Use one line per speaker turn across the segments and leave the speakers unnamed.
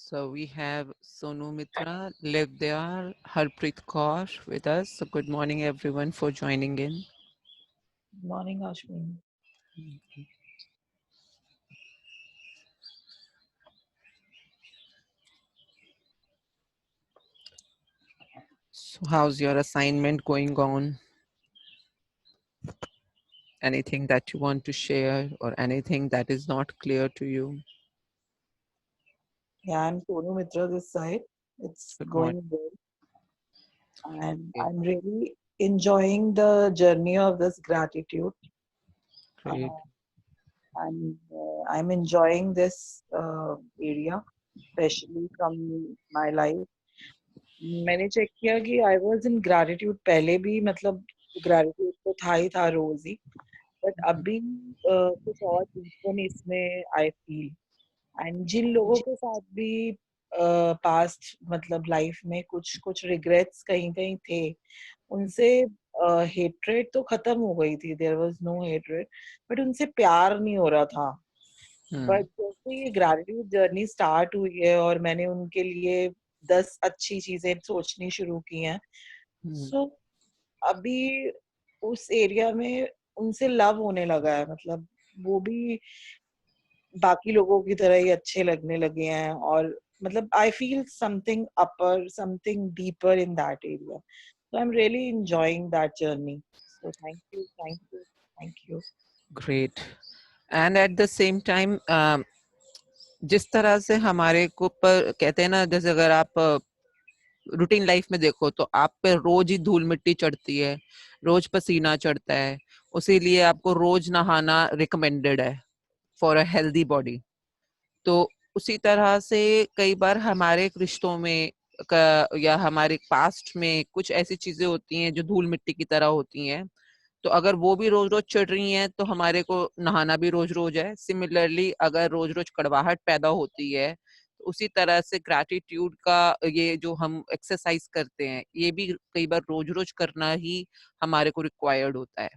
So we have Sonu Mitra, Liv Dayal, Harpreet Kaur with us. So good morning everyone for joining in.
Morning, Ashwin.
So how's your assignment going on? Anything that you want to share or anything that is not clear to you?
Yeah, I'm Sonu Mitra this side. It's
Good morning.
going well, and
Okay,
I'm really enjoying the journey of this gratitude.
great.
And I'm enjoying this area, especially from my life. मैंने check किया कि I was in gratitude पहले भी मतलब gratitude तो था रोज ही but अभी कुछ और डीपन इसमें आई फील एंड जिन लोगों के साथ भी पास्ट मतलब लाइफ में कुछ कुछ रिग्रेट्स कहीं कहीं थे उनसे हेट्रेड तो खत्म हो गई थी there was no hatred but उनसे प्यार नहीं हो रहा था
Hmm.
बट जैसे ये ग्रैटिट्यूड जर्नी स्टार्ट हुई है और मैंने उनके लिए 10 अच्छी चीजें सोचनी शुरू की हैं
Hmm.
सो अभी उस एरिया में उनसे लव होने लगा है मतलब वो भी बाकी लोगों की तरह ही अच्छे लगने लगे हैं और मतलब I feel something upper something deeper in that area so I am really enjoying that journey so thank you
Great. And at the same time, जिस तरह से हमारे को पर कहते हैं ना, जैसे अगर आप रूटीन लाइफ में देखो तो आप पे रोज ही धूल मिट्टी चढ़ती है, रोज पसीना चढ़ता है, उसी लिए आपको रोज नहाना रिकमेंडेड है फॉर अ हेल्दी बॉडी। तो उसी तरह से कई बार हमारे रिश्तों में या हमारे पास्ट में कुछ ऐसी चीजें होती हैं जो धूल मिट्टी की तरह होती हैं। तो अगर वो भी रोज रोज चढ़ रही हैं तो हमारे को नहाना भी रोज रोज है। सिमिलरली अगर रोज रोज कड़वाहट पैदा होती है तो उसी तरह से ग्रैटिट्यूड का ये जो हम एक्सरसाइज करते हैं ये भी कई बार रोज रोज करना ही हमारे को रिक्वायर्ड होता है।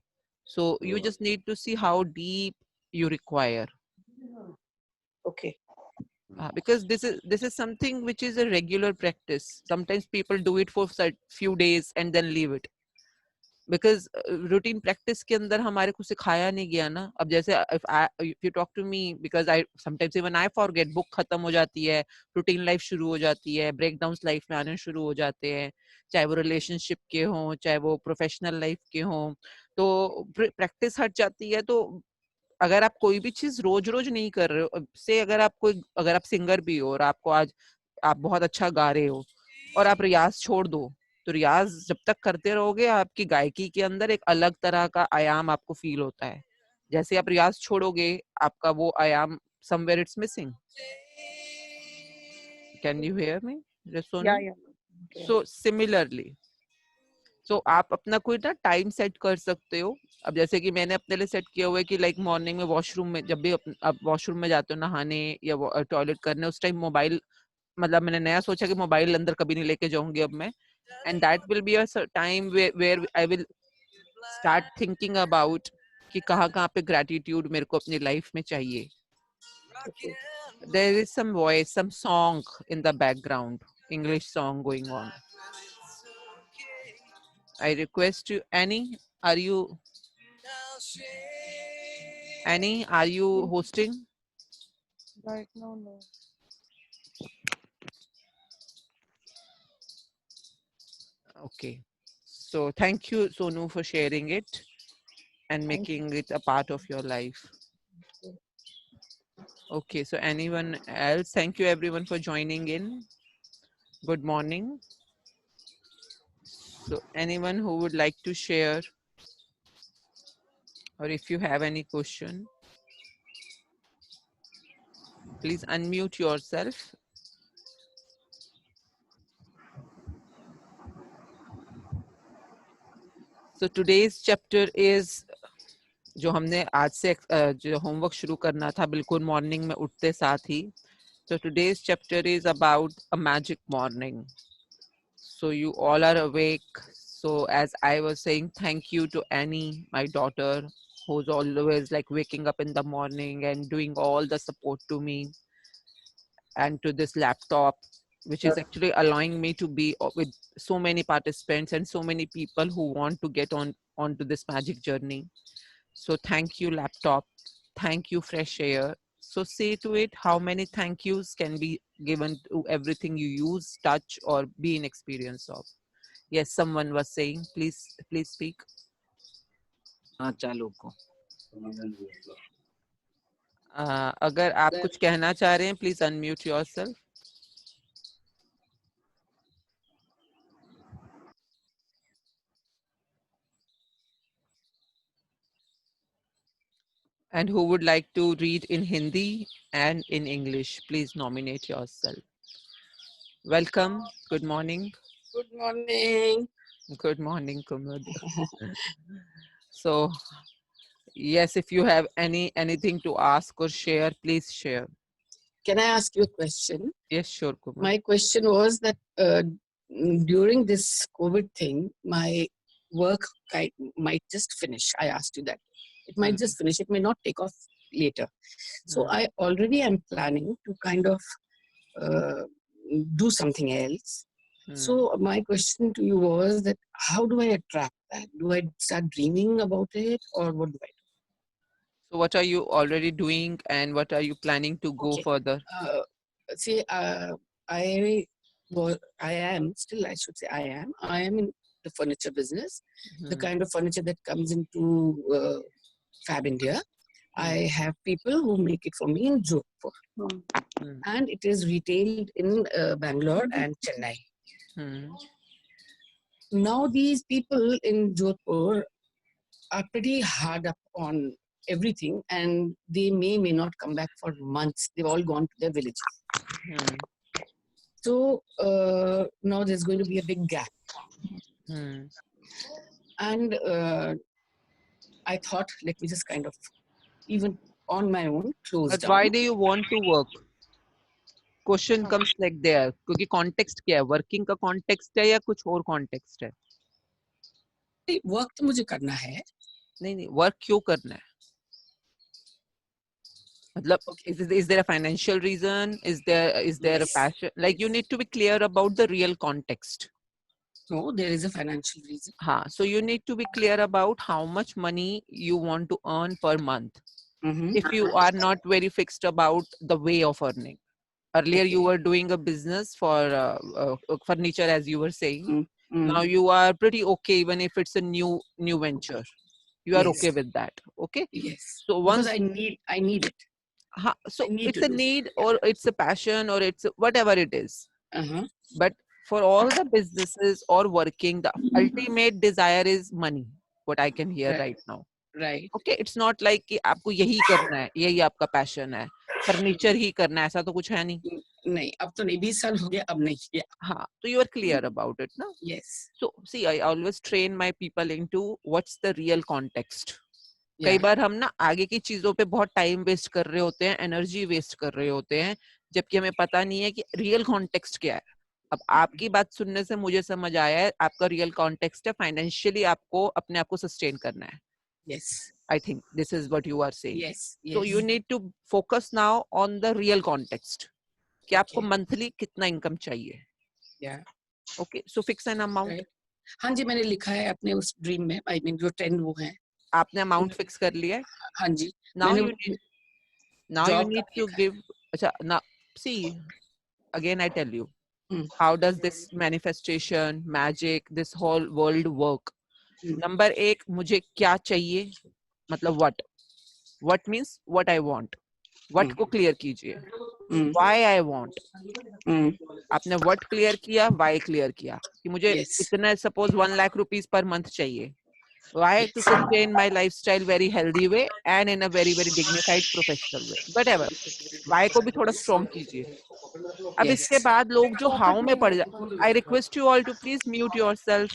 So you just need to see how deep you require,
okay
because this is something which is a regular practice. Sometimes people do it for few days and then leave it, because routine practice के अंदर हमारे को सिखाया नहीं गया ना। अब जैसे if you talk to me, because I sometimes even I forget, book खत्म हो जाती है, रूटीन लाइफ शुरू हो जाती है, ब्रेकडाउन्स लाइफ में आने शुरू हो जाते हैं, चाहे वो रिलेशनशिप के हों चाहे वो प्रोफेशनल लाइफ के हों। तो प्रैक्टिस हट जाती है। तो अगर आप कोई भी चीज रोज रोज नहीं कर रहे हो, से अगर आप सिंगर भी हो और आपको आज आप बहुत अच्छा गा रहे हो और आप रियाज छोड़ दो, तो रियाज जब तक करते रहोगे आपकी गायकी के अंदर एक अलग तरह का आयाम आपको फील होता है। जैसे आप रियाज छोड़ोगे आपका वो आयाम somewhere it's missing. Can you hear me,
या
Sonu?
Okay
So similarly, so आप अपना कोई ना टाइम सेट कर सकते हो। अब जैसे कि मैंने अपने लिए सेट किया हुआ है कि लाइक मॉर्निंग में वॉशरूम में जब भी आप वॉशरूम में जाते हो नहाने या टॉयलेट करने, उस टाइम मोबाइल, मतलब मैंने नया सोचा कि मोबाइल अंदर कभी नहीं लेके जाऊंगी अब मैं। And that will be a time where I will start thinking about कि कहाँ कहाँ पे ग्रेटिट्यूड मेरे को अपनी लाइफ में चाहिए।
Okay
there is some voice, some song in the background, English song going on. I request you, Annie, are you Annie, are you hosting?
Right no no
Okay. So thank you, Sonu, for sharing it and
thank
making it a part of your life.
You
Okay. So anyone else? Thank you everyone for joining in. Good morning. So anyone who would like to share, or if you have any question, please unmute yourself. So today's chapter is, जो हमने आज से जो homework शुरू करना था बिल्कुल morning में उठते साथ ही। So today's chapter is about a magic morning. So you all are awake. So as I was saying, thank you to Annie, my daughter, who's always like waking up in the morning and doing all the support to me. and to this laptop, which is actually allowing me to be with so many participants and so many people who want to get onto this magic journey. So thank you, laptop. Thank you, fresh air. So say to it, how many thank yous can be given to everything you use, touch, or be in experience of? Yes, someone was saying, please speak.
चालू को
अगर आप कुछ कहना चाह रहे हैं, please unmute yourself. And who would like to read in Hindi and in English? Please nominate yourself. Welcome. Good morning.
Good morning.
Good morning, Kumud. So, yes, if you have anything to ask or share, please share.
Can I ask you a question?
Yes, sure, Kumud.
My question was that during this COVID thing, my work might just finish. I asked you that. It might just finish. It may not take off later. So I already am planning to kind of do something else. So my question to you was that how do I attract that? Do I start dreaming about it, or what do I do?
So what are you already doing and what are you planning to go further?
See, I am still, I should say I am in the furniture business, the kind of furniture that comes into Fab India. I have people who make it for me in Jodhpur, and it is retailed in Bangalore and Chennai. Now these people in Jodhpur are pretty hard up on everything, and they may not come back for months. They've all gone to their villages. So now there's going to be a big gap. And I thought, let me just kind of, even on my own, close
But
down.
why do you want to work? Question comes like there. क्योंकि context क्या है? Working का context है या कुछ और context है?
Work तो मुझे करना है.
नहीं, work क्यों करना है? मतलब, is there a financial reason? Is there a passion? Like you need to be clear about the real context.
No, there is a financial reason.
So you need to be clear about how much money you want to earn per month. If you are not very fixed about the way of earning. Earlier you were doing a business for furniture, as you were saying. Now you are pretty okay even if it's a new venture. You are okay with that. Okay.
Yes.
So once
because I need it.
So it's a need or it's a passion or it's whatever it is. But for all the businesses or working, the ultimate desire is money. What I can hear right now.
Right.
Okay, it's not like कि आपको यही करना है, यही आपका passion है, furniture ही करना है, ऐसा तो कुछ है नहीं.
नहीं, अब तो नहीं, 20 साल हो गया, अब नहीं किया.
हाँ, so you are clear about it, ना?
Yes.
So see, I always train my people into what's the real context. कई बार हम ना आगे की चीजों पे बहुत टाइम वेस्ट कर रहे होते हैं, एनर्जी वेस्ट कर रहे होते हैं, जबकि हमें पता नहीं है कि रियल कॉन्टेक्स्ट क्या है. अब आपकी बात सुनने से मुझे समझ आया है आपका रियल कॉन्टेक्स्ट है फाइनेंशियली आपको अपने आप को सस्टेन करना है.
Yes.
I think this is what you are saying.
Yes.
So you need to focus now on the real context. कि आपको monthly कितना income चाहिए.
Yeah.
Okay. So fix an amount.
Right. हाँ जी, मैंने लिखा है अपने उस ड्रीम में. I mean जो 10 वो हैं.
आपने अमाउंट फिक्स कर लिया है?
हाँ जी.
Now you need to give. अच्छा, now see, again I tell you, how does this manifestation, magic, this whole world work? Number 1, मुझे क्या चाहिए? मतलब what means what I want. What को clear कीजिए. Why I want. आपने what clear किया, why clear किया. कि मुझे इतना, suppose 1 lakh rupees per month चाहिए. Why? To sustain my lifestyle very healthy way and in a very very dignified professional way. Whatever. Why को भी थोड़ा strong कीजिए. अब इसके बाद लोग जो how में पड़ जाए. I request you all to please mute yourself.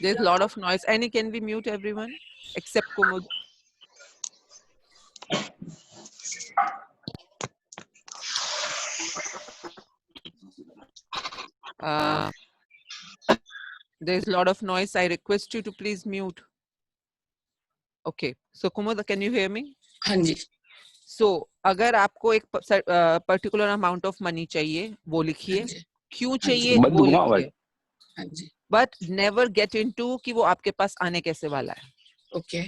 There's a lot of noise. Annie, can we mute everyone except Kumud? There's a lot of noise. I request you to please mute. Okay. So Kumud, can you hear me?
हाँ जी.
So, अगर आपको एक particular amount of money चाहिए वो
हाँ
लिखिए,
जी,
क्यों
हाँ जी,
चाहिए
बंद
वो
घुमा
लिखिए,
हाँ जी,
बट नेवर गेट इनटू कि वो आपके पास आने कैसे वाला है.
okay,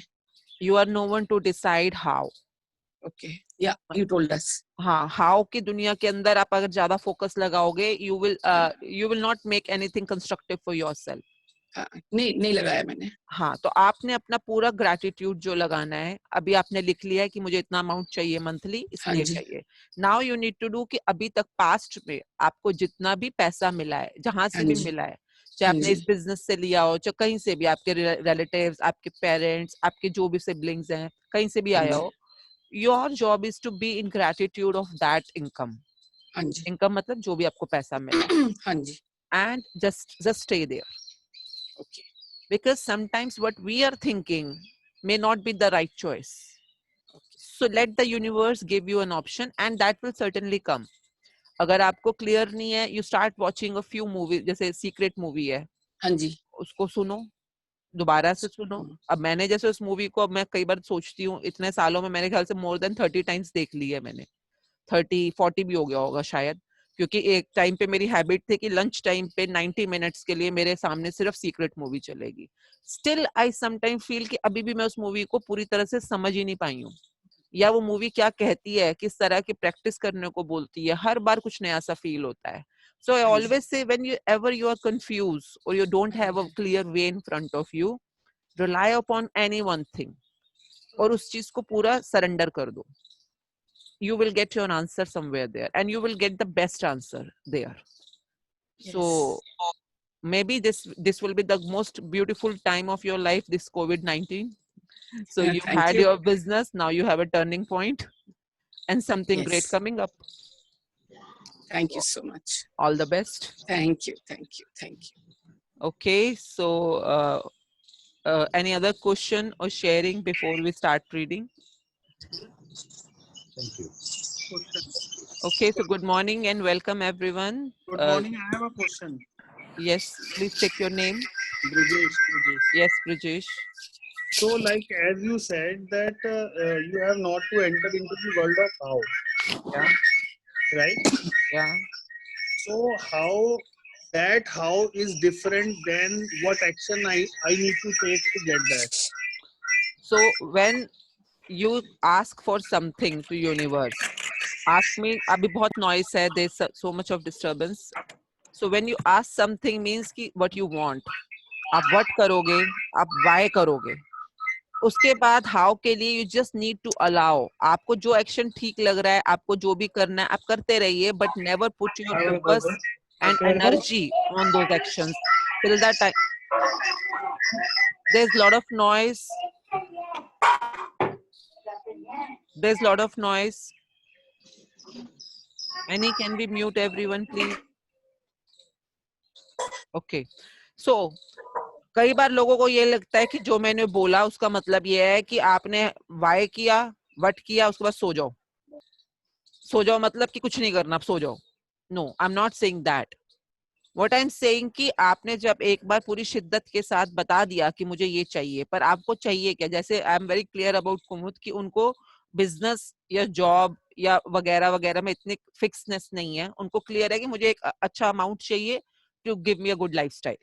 You are no one to decide how.
okay, yeah, you told us.
हाँ, हाउ की दुनिया के अंदर आप अगर ज्यादा फोकस लगाओगे, you will not make anything constructive for yourself.
नहीं लगाया मैंने.
हाँ, तो आपने अपना पूरा ग्रैटिट्यूड जो लगाना है, अभी आपने लिख लिया है कि मुझे इतना अमाउंट चाहिए मंथली,
हाँ
इसलिए
जी,
चाहिए. Now you need to do कि अभी तक पास्ट में आपको जितना भी पैसा मिला है, जहां से
हाँ
भी
जी,
मिला है, चाहे
हाँ
आपने
जी,
इस बिजनेस से लिया हो, चाहे कहीं से भी, आपके रिलेटिव्स, आपके पेरेंट्स, आपके जो भी सिबलिंग्स हैं, कहीं से भी
हाँ
आया
जी,
हो, your job is to be in gratitude of that income.
हाँ जी,
इनकम मतलब जो भी आपको पैसा मिला है,
हाँ जी,
and just stay there.
okay,
Because sometimes what we are thinking may not be the right choice.
okay,
So let the universe give you an option and that will certainly come. अगर आपको clear नहीं है, you start watching a few movies, जैसे secret movie है,
हाँ जी,
उसको सुनो, दोबारा से सुनो. अब मैंने जैसे उस मूवी को, अब मैं कई बार सोचती हूँ, इतने सालों में मेरे ख्याल से more than 30 times देख ली है मैंने. 30-40 भी हो गया होगा शायद, क्योंकि एक टाइम पे मेरी हैबिट थी कि लंच टाइम पे 90 मिनट्स के लिए मेरे सामने सिर्फ सीक्रेट मूवी चलेगी. स्टिल आई समटाइम फील कि अभी भी मैं उस मूवी को पूरी तरह से समझ ही नहीं पाई हूँ, या वो मूवी क्या कहती है, किस तरह की प्रैक्टिस करने को बोलती है. हर बार कुछ नया सा फील होता है. So I always say when you ever you are confuse और you don't have a clear way in front of you, rely upon any one thing और उस चीज को पूरा सरेंडर कर दो. You will get your answer somewhere there and you will get the best answer there. So
yes,
maybe this will be the most beautiful time of your life, this COVID-19. So you
thank
had
you,
your business, now you have a turning point and something great
yes,
coming up.
thank you so much,
All the best.
thank you, thank you, thank you.
Okay, so any other question or sharing before we start reading?
Thank you.
Question.
Okay, so good morning and welcome everyone.
Good morning. I have a question.
Yes, please take your name.
Brijesh.
Yes, Brijesh.
So, like as you said that you have not to enter into the world of how,
Yeah,
right?
yeah.
So how is different than what action I need to take to get that.
So when you ask for something to universe, ask me, abhi bahut noise hai, there's so much of disturbance. So when you ask something means ki what you want, आप what करोगे, आप why करोगे, उसके बाद how के लिए you just need to allow. आपको जो action ठीक लग रहा है, आपको जो भी करना है, आप करते रहिए, but never put your focus and energy on those actions till that time. There's lot of noise. There's lot of noise. Annie, can we mute everyone, please? Okay. So, कई बार लोगों को ये लगता है कि जो मैंने बोला उसका मतलब ये है कि आपने वाई किया, वट किया, उसके बाद सो जाओ. सो जाओ मतलब कि कुछ नहीं करना, आप सो जाओ. No, I am not saying that. What I am saying कि आपने जब एक बार पूरी शिद्दत के साथ बता दिया कि मुझे ये चाहिए, पर आपको चाहिए क्या, जैसे I am very clear about Kumud कि उनको बिजनेस या जॉब या वगैरह वगैरह में इतनी फिक्सनेस नहीं है. उनको क्लियर है कि मुझे एक अच्छा अमाउंट चाहिए to give me a good lifestyle.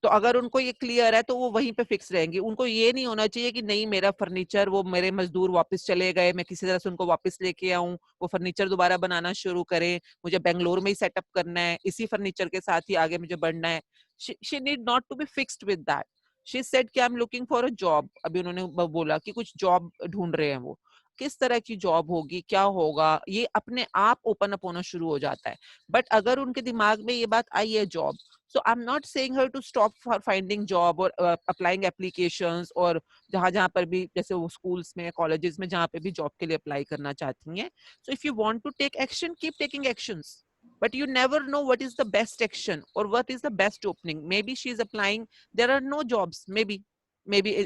तो अगर उनको ये क्लियर है तो वो वहीं पे फिक्स रहेंगी. उनको ये नहीं होना चाहिए कि नहीं मेरा फर्नीचर, वो मेरे मजदूर वापस चले गए, मैं किसी तरह से उनको वापस लेके आऊं, वो फर्नीचर दोबारा बनाना शुरू करें, मुझे बेंगलोर में ही सेटअप करना है, इसी फर्नीचर के साथ ही आगे मुझे बढ़ना है. She need not to be fixed with that. She said कि I am looking for a job. अभी उन्होंने बोला कि कुछ जॉब ढूंढ रहे हैं. वो किस तरह की जॉब होगी, क्या होगा, ये अपने आप ओपन अप होना शुरू हो जाता है. बट अगर उनके दिमाग में ये बात आई है job, so I'm not saying her to stop for finding job or applying applications, और जहां पर भी, जैसे वो schools में, colleges में, जहां पे भी job के लिए apply करना चाहती हैं. So if you want to take action, keep taking actions, but you never know what is the best action or what is the best opening. Maybe she is applying, there are no jobs, maybe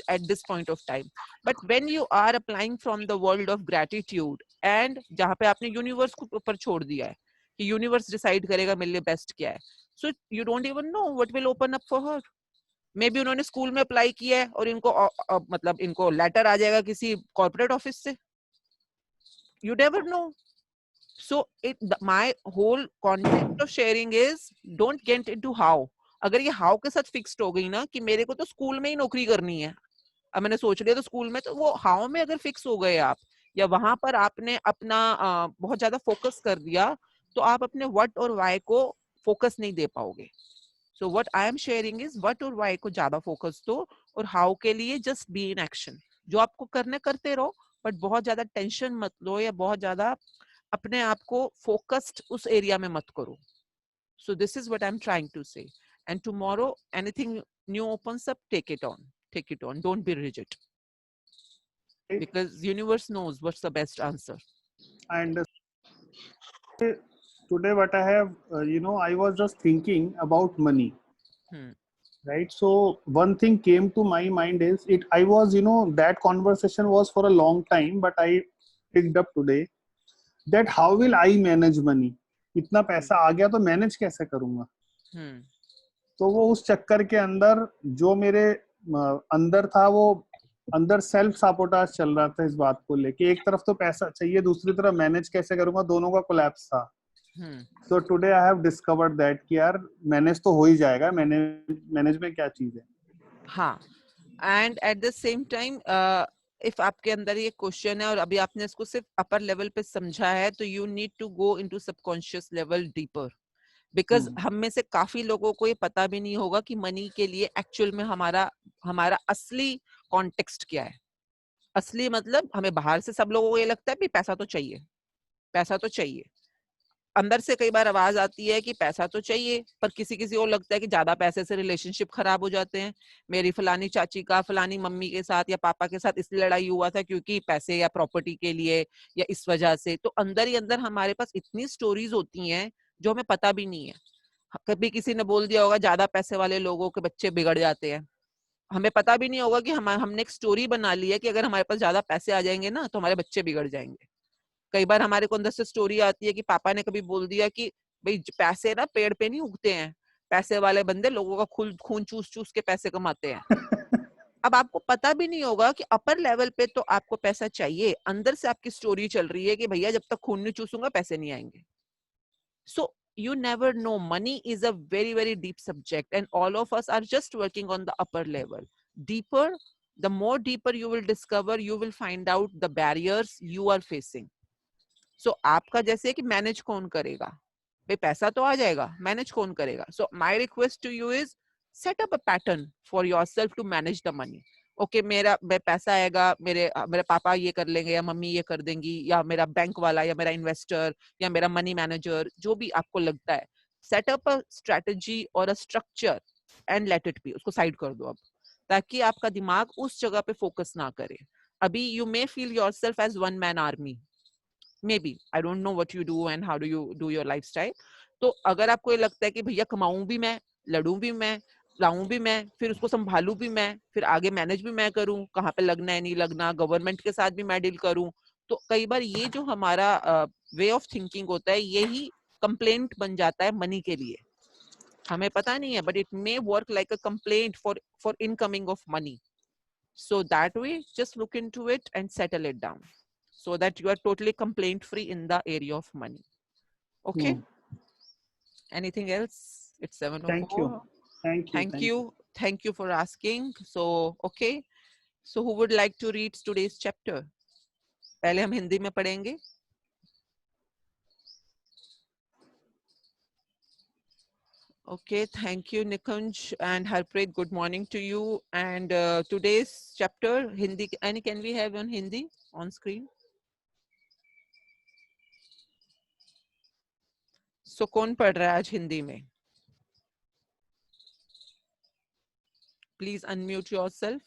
at this point of time. But when you are applying from the world of gratitude and जहां पे आपने universe को ऊपर छोड़ दिया है कि universe decide करेगा मेरे लिए best क्या है, so you don't even know what will open up for her. Maybe उन्होंने स्कूल में अप्लाई किया है और इनको मतलब इनको लेटर आ जाएगा किसी कॉर्पोरेट ऑफिस से. you never know. So my whole concept of sharing is don't get into how. अगर ये how के साथ fixed हो गई ना कि मेरे को तो स्कूल में ही नौकरी करनी है, अब मैंने सोच लिया तो स्कूल में, तो वो how में अगर fix हो गए आप, या वहां पर आपने अपना बहुत ज्यादा फोकस कर दिया, तो आप अपने what और why को फोकस नहीं दे पाओगे. So what I am sharing is what और why को ज्यादा फोकस दो, और how के लिए just be in action. जो आपको करने करते रहो, बट बहुत ज्यादा टेंशन मत लो, या बहुत ज्यादा अपने आप को फोकस्ड उस एरिया में मत करो. So this is what I'm trying to say. And tomorrow anything new opens up, take it on. Take it on. Don't be rigid. Because universe knows what's the best answer.
And today what I have, I was just thinking about money. Right. So one thing came to my mind is I was, that conversation was for a long time, but I picked up today that how will I manage money? इतना पैसा आ गया तो manage कैसे करूंगा? तो वो उस चक्कर के अंदर जो मेरे अंदर था, वो अंदर सेल्फ सापोटाज चल रहा था इस बात को लेके. एक तरफ तो पैसा चाहिए, दूसरी तरफ मैनेज कैसे करूंगा, दोनों का कोलैप्स था. So today I have discovered that कि यार मैनेज तो हो ही जाएगा. मैनेज में क्या चीज है.
हाँ. And at the same time, if आपके अंदर ये क्वेश्चन है और अभी आपने इसको सिर्फ अपर लेवल पे समझा है, तो you need to go into subconscious level deeper. Because हम में से काफी लोगों को ये पता भी नहीं होगा कि मनी के लिए एक्चुअल में हमारा असली कॉन्टेक्स्ट क्या है. असली मतलब हमें बाहर से सब लोगों को ये लगता है कि पैसा तो चाहिए, पैसा तो चाहिए. अंदर से कई बार आवाज आती है कि पैसा तो चाहिए, पर किसी किसी को लगता है कि ज्यादा पैसे से रिलेशनशिप खराब हो जाते हैं. मेरी फलानी चाची का फलानी मम्मी के साथ या पापा के साथ इसलिए लड़ाई हुआ था क्योंकि पैसे या प्रॉपर्टी के लिए या इस वजह से. तो अंदर ही अंदर हमारे पास इतनी स्टोरीज होती हैं जो हमें पता भी नहीं है. कभी किसी ने बोल दिया होगा ज्यादा पैसे वाले लोगों के बच्चे बिगड़ जाते हैं. हमें पता भी नहीं होगा कि हमने एक स्टोरी बना ली है कि अगर हमारे पास ज्यादा पैसे आ जाएंगे ना तो हमारे बच्चे बिगड़ जाएंगे. कई बार हमारे को अंदर से स्टोरी आती है कि पापा ने कभी बोल दिया कि भाई पैसे ना पेड़ पे नहीं उगते हैं, पैसे वाले बंदे लोगों का खून चूस चूस के पैसे कमाते हैं. अब आपको पता भी नहीं होगा कि अपर लेवल पे तो आपको पैसा चाहिए, अंदर से आपकी स्टोरी चल रही है कि भैया जब तक खून नहीं चूसूंगा पैसे नहीं आएंगे. So you never know. Money is a very, very deep subject, and all of us are just working on the upper level. Deeper, the more deeper you will discover, you will find out the barriers you are facing. So आपका जैसे कि manage कौन करेगा, भाई पैसा तो आ जाएगा, manage कौन करेगा. So my request to you is set up a pattern for yourself to manage the money. Okay मेरा पैसा आएगा, मेरे पापा ये कर लेंगे या मम्मी ये कर देंगी, या मेरा बैंक वाला या मेरा इन्वेस्टर या मेरा मनी मैनेजर, जो भी आपको लगता है. सेट अप अ स्ट्रेटजी और a structure and let it be. उसको साइड कर दो अब, ताकि आपका दिमाग उस जगह पे फोकस ना करे. अभी you may feel yourself as one man army, maybe I don't know what you do and how do you do your lifestyle. तो अगर आपको ये लगता है कि भैया कमाऊं भी मैं, लड़ूं भी मैं, लाऊं भी मैं, फिर उसको संभालूं भी मैं, फिर आगे मैनेज भी मैं करूं, कहाँ पे लगना है नहीं लगना, गवर्नमेंट के साथ भी मैं डील करूं, तो कई बार ये जो हमारा वे ऑफ थिंकिंग होता है, यही कंप्लेंट बन जाता है मनी के लिए. हमें पता नहीं है, but it may work like a complaint for incoming of money. So that way, just look into it and settle it down, so that you are totally complaint free in the area of money. Okay. Anything else? It's 7:04.
Thank you.
Thank you. Thank you for asking. So, okay. So who would like to read today's chapter? पहले हम हिंदी में पढ़ेंगे. Okay, thank you Nikunj and Harpreet. Good morning to you. And today's chapter Hindi, and can we have on Hindi on screen? So कौन पढ़ रहा है आज हिंदी में? Please unmute yourself.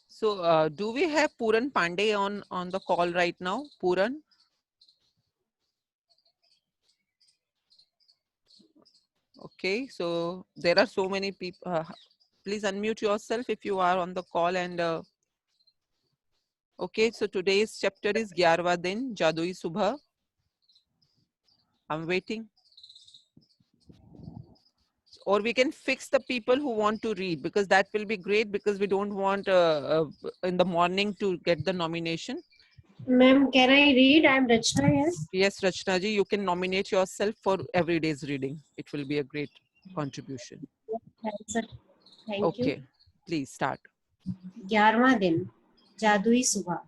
So do we have Puran Pandey on the call right now? Puran? Okay, so there are so many people. Please unmute yourself if you are on the call. And okay, so today's chapter is 11वां दिन, जादुई सुबह. I'm waiting. or we can fix the people who want to read, because that will be great, because we don't want in the morning to get the nomination.
Ma'am, can I read? I'm Rachna here.
Yes, Rachna ji, you can nominate yourself for every day's reading. It will be a great contribution.
Thanks, sir. Thank
Okay,
you.
please start.
11वां दिन, जादुई सुबह।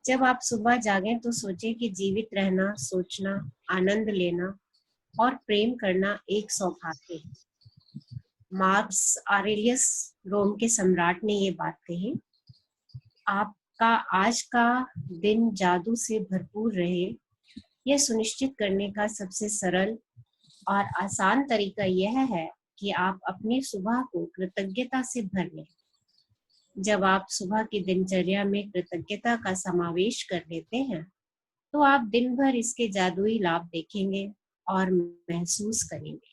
जब आप सुबह जागें तो सोचें कि जीवित रहना, सोचना, आनंद लेना और प्रेम करना एक सौभाग्य है। मार्कस ऑरेलियस, रोम के सम्राट ने ये बात कही। आपका आज का दिन जादू से भरपूर रहे, यह सुनिश्चित करने का सबसे सरल और आसान तरीका यह है कि आप अपनी सुबह को कृतज्ञता से भर लें। जब आप सुबह की दिनचर्या में कृतज्ञता का समावेश कर लेते हैं, तो आप दिन भर इसके जादुई लाभ देखेंगे और महसूस करेंगे।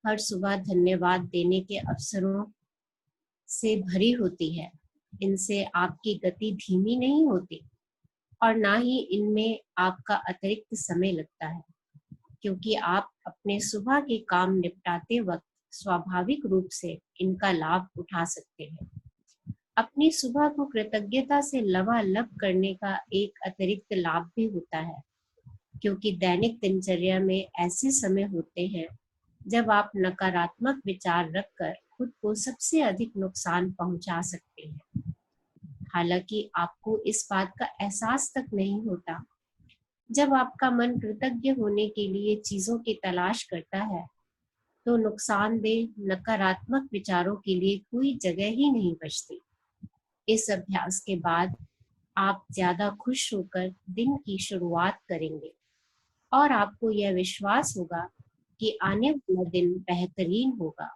हर सुबह धन्यवाद देने के अवसरों से भरी होती है। इनसे आपकी गति धीमी नहीं होती और ना ही इनमें आपका अतिरिक्त समय लगता है, क्योंकि आप अपने सुबह के काम निपटाते वक्त स्वाभाविक रूप से इनका लाभ उठा सकते हैं। अपनी सुबह को कृतज्ञता से लबालब करने का एक अतिरिक्त लाभ भी होता है, क्योंकि दैनिक दिनचर्या में ऐसे समय होते हैं जब आप नकारात्मक विचार रखकर खुद को सबसे अधिक नुकसान पहुंचा सकते हैं। हालांकि आपको इस बात का एहसास तक नहीं होता। जब आपका मन कृतज्ञ होने के लिए चीजों की तलाश करता है, तो नुकसानदेह नकारात्मक विचारों के लिए कोई जगह ही नहीं बचती। इस अभ्यास के बाद आप ज्यादा खुश होकर दिन की शुरुआत करेंगे और आपको यह विश्वास होगा कि आने वाला दिन बेहतरीन होगा,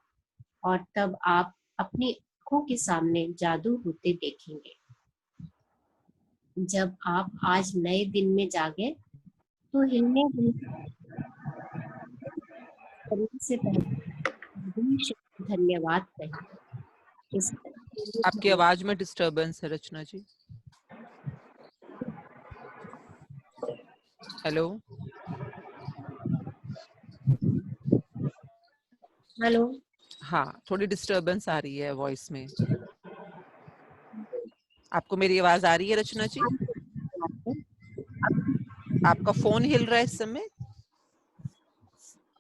और तब आप अपनी आंखों के सामने जादू होते देखेंगे। जब आप आज नए दिन में जागे तो हिलने से पहले धन्यवाद कहें।
आपकी आवाज में डिस्टरबेंस है रचना जी। हेलो
हेलो,
हाँ, थोड़ी डिस्टरबेंस आ रही है वॉइस में। आपको मेरी आवाज आ रही है रचना जी? आपका फोन हिल रहा है इस समय?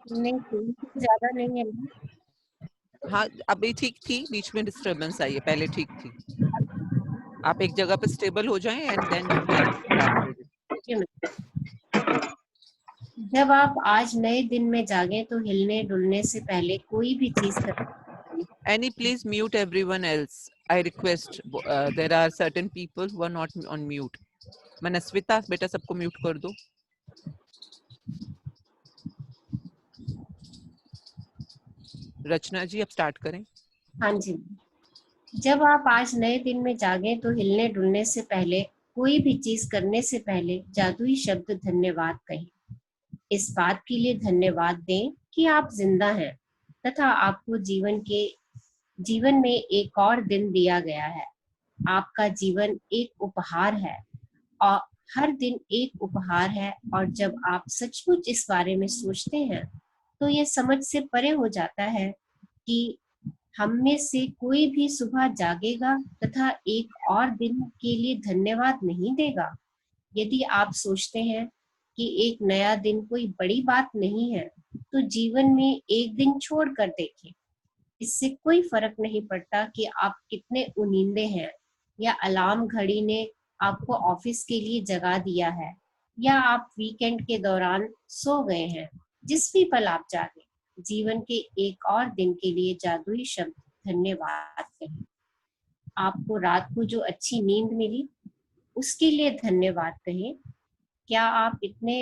नहीं, ज्यादा नहीं है।
हाँ, अभी ठीक थी, बीच में डिस्टरबेंस आई है, पहले ठीक थी। आप एक जगह पे स्टेबल हो जाएं and then you can start.
जब आप आज नए दिन में जागे तो हिलने डुलने से पहले कोई भी चीज
Annie, please mute everyone else. I request. There are certain people who are not on mute. Manasvita, बेटा सबको म्यूट कर दो। रचना जी, अब स्टार्ट करें।
हाँ जी। जब आप आज नए दिन में जागे तो हिलने डुलने से पहले, कोई भी चीज करने से पहले जादुई शब्द धन्यवाद कहें। इस बात के लिए धन्यवाद दें कि आप जिंदा हैं तथा आपको जीवन में एक और दिन दिया गया है। आपका जीवन एक उपहार है और हर दिन एक उपहार है, और जब आप सचमुच इस बारे में सोचते हैं तो ये समझ से परे हो जाता है कि हम में से कोई भी सुबह जागेगा तथा एक और दिन के लिए धन्यवाद नहीं देगा। यदि आप सोचते हैं कि एक नया दिन कोई बड़ी बात नहीं है, तो जीवन में एक दिन छोड़ कर देखें। इससे कोई फर्क नहीं पड़ता कि आप कितने उनींदे हैं, या अलार्म घड़ी ने आपको ऑफिस के लिए जगा दिया है, या आप वीकेंड के दौरान सो गए हैं। जिस भी पल आप जागे, जीवन के एक और दिन के लिए जादुई शब्द धन्यवाद कहें। आपको रात को जो अच्छी नींद मिली उसके लिए धन्यवाद कहें। क्या आप इतने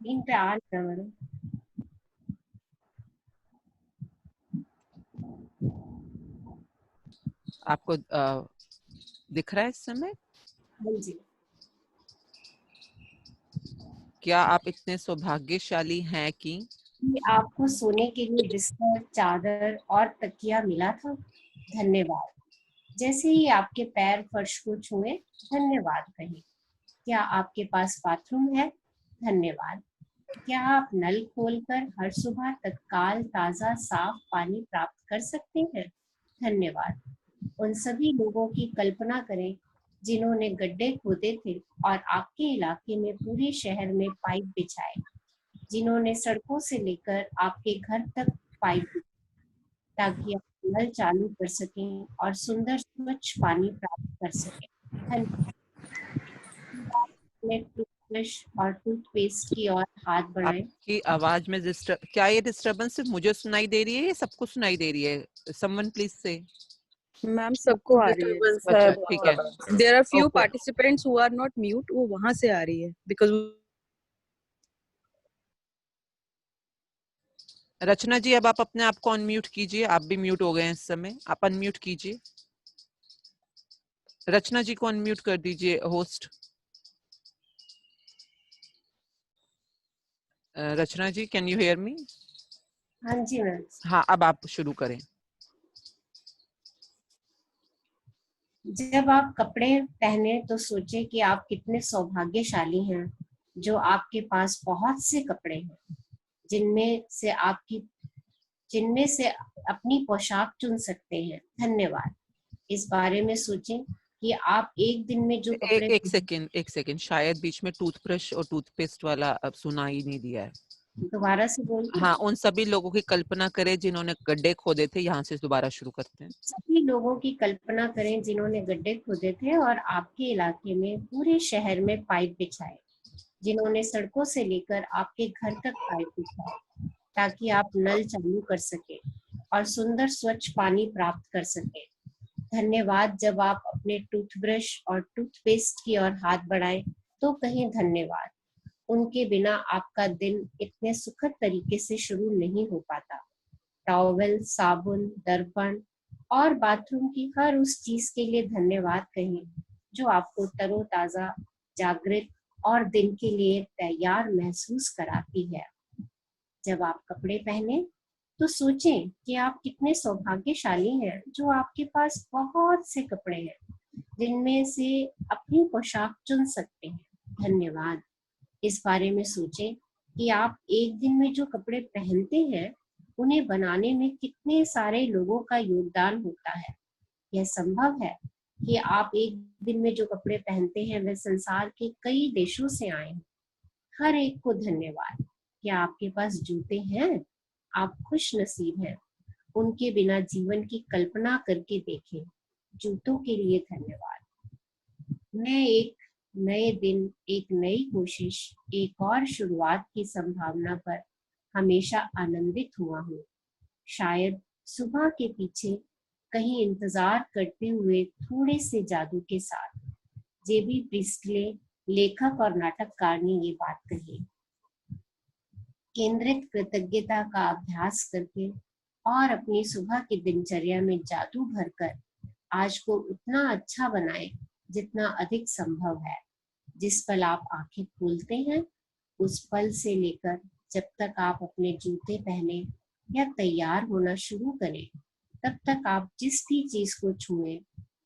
नींद पे आ रहे?
आपको दिख रहा है इस समय?
हाँ जी।
क्या आप इतने सौभाग्यशाली हैं कि
आपको सोने के लिए बिस्तर, चादर और तकिया मिला था? धन्यवाद। जैसे ही आपके पैर फर्श को छुए, धन्यवाद कहें। क्या आपके पास बाथरूम है? धन्यवाद। क्या आप नल खोलकर हर सुबह तत्काल ताजा साफ पानी प्राप्त कर सकते हैं? धन्यवाद। उन सभी लोगों की कल्पना करें जिन्होंने गड्ढे खोदे थे और आपके इलाके में पूरे शहर में पाइप बिछाए, जिन्होंने सड़कों से लेकर आपके घर तक पाइप बिछाए, ताकि आप नल चालू कर सकें और सुंदर स्वच्छ पानी प्राप्त कर सकें। धन्यवाद। टूथब्रश और टूथपेस्ट की ओर हाथ बढ़ाएं।
आपकी आवाज में क्या ये डिस्टरबेंस सिर्फ मुझे सुनाई दे रही है या सबको सुनाई दे रही है? समवन प्लीज से।
मैम सबको आ रही है।
डिस्टर्बेंस है
अच्छा
बहुत
ठीक है,
ज्यादा।
There are few
okay.
Participants who are not mute, वो वहां से आ रही है बिकॉज
रचना जी अब आप अपने आप को अनम्यूट कीजिए, आप भी म्यूट हो गए हैं इस समय, आप अनम्यूट कीजिए। रचना जी को अनम्यूट कर दीजिए host. Rachna ji can you hear me?
हाँ जी मैम।
हाँ अब आप शुरू करें।
जब आप कपड़े पहने तो सोचें कि आप कितने सौभाग्यशाली हैं जो आपके पास बहुत से कपड़े हैं जिनमें से अपनी पोशाक चुन सकते हैं। धन्यवाद। इस बारे में सोचें कि आप एक दिन में जो कपड़े
एक सेकंड, शायद बीच में टूथब्रश और टूथपेस्ट वाला अब सुना ही नहीं दिया है।
दोबारा से बोलिए।
हाँ, उन सभी लोगों की कल्पना करें जिन्होंने गड्ढे खोदे थे। यहाँ से दोबारा शुरू करते हैं।
सभी लोगों की कल्पना करें जिन्होंने गड्ढे खोदे थे और आपके इलाके में पूरे शहर में पाइप बिछाए, जिन्होंने सड़कों से लेकर आपके घर तक पाइप बिछाए, ताकि आप नल चालू कर सके और सुंदर स्वच्छ पानी प्राप्त कर सके। धन्यवाद। जब आप अपने टूथब्रश और टूथपेस्ट की ओर हाथ बढ़ाएं तो कहें धन्यवाद। उनके बिना आपका दिन इतने सुखद तरीके से शुरू नहीं हो पाता। टॉवल, साबुन, दर्पण और बाथरूम की हर उस चीज के लिए धन्यवाद कहें जो आपको तरोताजा, जागृत और दिन के लिए तैयार महसूस कराती है। जब आप कपड़े पहने तो सोचें कि आप कितने सौभाग्यशाली हैं जो आपके पास बहुत से कपड़े हैं जिनमें से अपनी पोशाक चुन सकते हैं। धन्यवाद। इस बारे में सोचें कि आप एक दिन में जो कपड़े पहनते हैं उन्हें बनाने में कितने सारे लोगों का योगदान होता है। यह संभव है कि आप एक दिन में जो कपड़े पहनते हैं वे संसार के कई देशों से आए हैं। हर एक को धन्यवाद। क्या आपके पास जूते हैं? आप खुश नसीब हैं। उनके बिना जीवन की कल्पना करके देखें। जूतों के लिए धन्यवाद। मैं एक नए दिन, एक नई कोशिश, एक और शुरुआत की संभावना पर हमेशा आनंदित हुआ हूँ। शायद सुबह के पीछे कहीं इंतजार करते हुए थोड़े से जादू के साथ जेबी प्रिस्टले, लेखक और नाटककार, ने ये बात कही। केंद्रित कृतज्ञता का अभ्यास करके और अपनी सुबह की दिनचर्या में जादू भरकर आज को उतना अच्छा बनाएं जितना अधिक संभव है। जिस पल आप आंखें खोलते हैं उस पल से लेकर जब तक आप अपने जूते पहने या तैयार होना शुरू करें तब तक आप जिस भी चीज को छुएं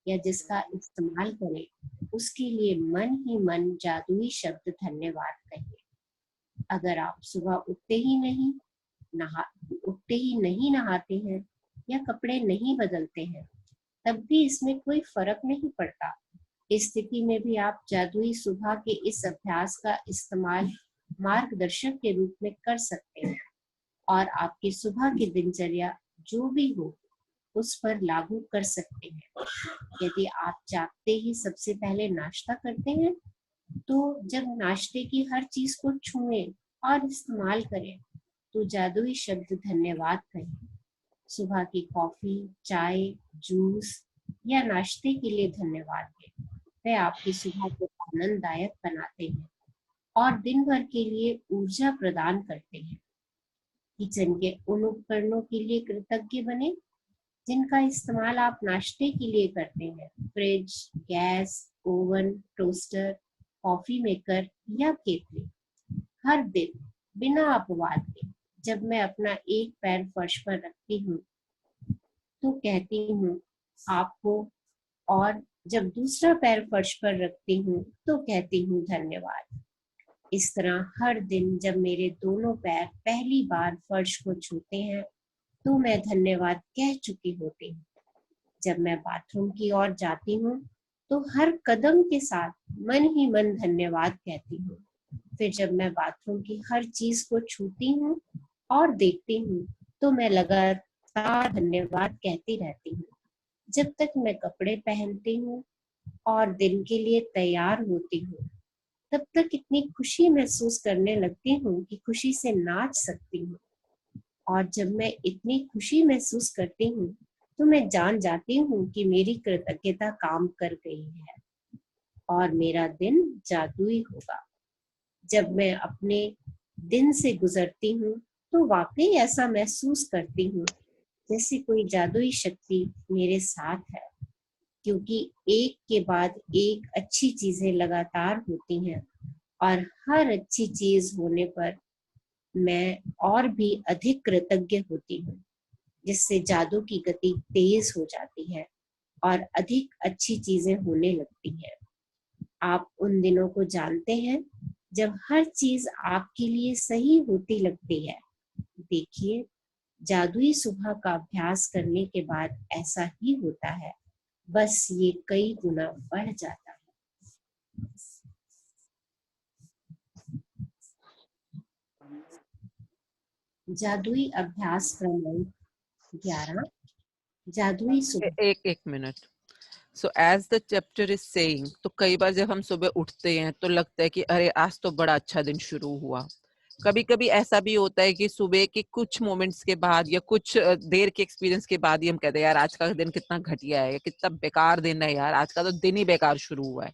या जिसका इस्तेमाल करें उसके लिए मन ही मन जादुई शब्द धन्यवाद कहें। अगर आप सुबह उठते ही नहीं नहाते हैं या कपड़े नहीं बदलते हैं तब भी इसमें कोई फर्क नहीं पड़ता। इस स्थिति में भी आप जादुई सुबह के इस अभ्यास का इस्तेमाल मार्गदर्शक के रूप में कर सकते हैं और आपकी सुबह की दिनचर्या जो भी हो उस पर लागू कर सकते हैं। यदि आप जागते ही सबसे पहले नाश्ता करते हैं तो जब नाश्ते की हर चीज को छुएं और इस्तेमाल करें तो जादुई शब्द धन्यवाद कहें। सुबह की कॉफी, चाय, जूस या नाश्ते के लिए धन्यवाद दें। वे आपकी सुबह को आनंददायक बनाते हैं और दिन भर के लिए ऊर्जा प्रदान करते हैं। किचन के उन उपकरणों के लिए कृतज्ञ बने जिनका इस्तेमाल आप नाश्ते के लिए करते हैं। Fridge, gas, oven, toaster, coffee maker या केतली। हर दिन बिना अपवाद के जब मैं अपना एक पैर फर्श पर रखती हूँ तो कहती हूँ आपको, और जब दूसरा पैर फर्श पर रखती हूँ तो कहती हूँ धन्यवाद। इस तरह हर दिन जब मेरे दोनों पैर पहली बार फर्श को छूते हैं तो मैं धन्यवाद कह चुकी होती हूँ। जब मैं बाथरूम की ओर जाती हूँ तो हर कदम के साथ मन ही मन धन्यवाद कहती हूँ। फिर जब मैं बाथरूम की हर चीज को छूती हूँ और देखती हूँ तो मैं लगातार धन्यवाद कहती रहती हूँ। जब तक मैं कपड़े पहनती हूँ और दिन के लिए तैयार होती हूँ तब तक इतनी खुशी महसूस करने लगती हूँ कि खुशी से नाच सकती हूँ। और जब मैं इतनी खुशी महसूस करती हूँ तो मैं जान जाती हूँ कि मेरी कृतज्ञता काम कर गई है और मेरा दिन जादुई होगा। जब मैं अपने दिन से गुजरती हूँ तो वाकई ऐसा महसूस करती हूँ जैसे कोई जादुई शक्ति मेरे साथ है, क्योंकि एक के बाद एक अच्छी चीजें लगातार होती हैं और हर अच्छी चीज होने पर मैं और भी अधिक कृतज्ञ होती हूँ, जिससे जादू की गति तेज हो जाती है और अधिक अच्छी चीजें होने लगती हैं। आप उन दिनों को जानते हैं जब हर चीज आपके लिए सही होती लगती है। देखिए, जादुई सुबह का अभ्यास करने के बाद ऐसा ही होता है, बस ये कई गुना बढ़ जाता है। जादुई अभ्यास क्रमांक 11, जादुई सुबह।
एक minute. So as the chapter is saying, तो कई बार जब हम सुबह उठते हैं तो लगता है कि अरे आज तो बड़ा अच्छा दिन शुरू हुआ। कभी कभी ऐसा भी होता है कि सुबह के कुछ मोमेंट्स के बाद या कुछ देर के एक्सपीरियंस के बाद ही हम कहते हैं यार आज का दिन कितना घटिया है, कितना बेकार दिन है यार, आज का तो दिन ही बेकार शुरू हुआ है।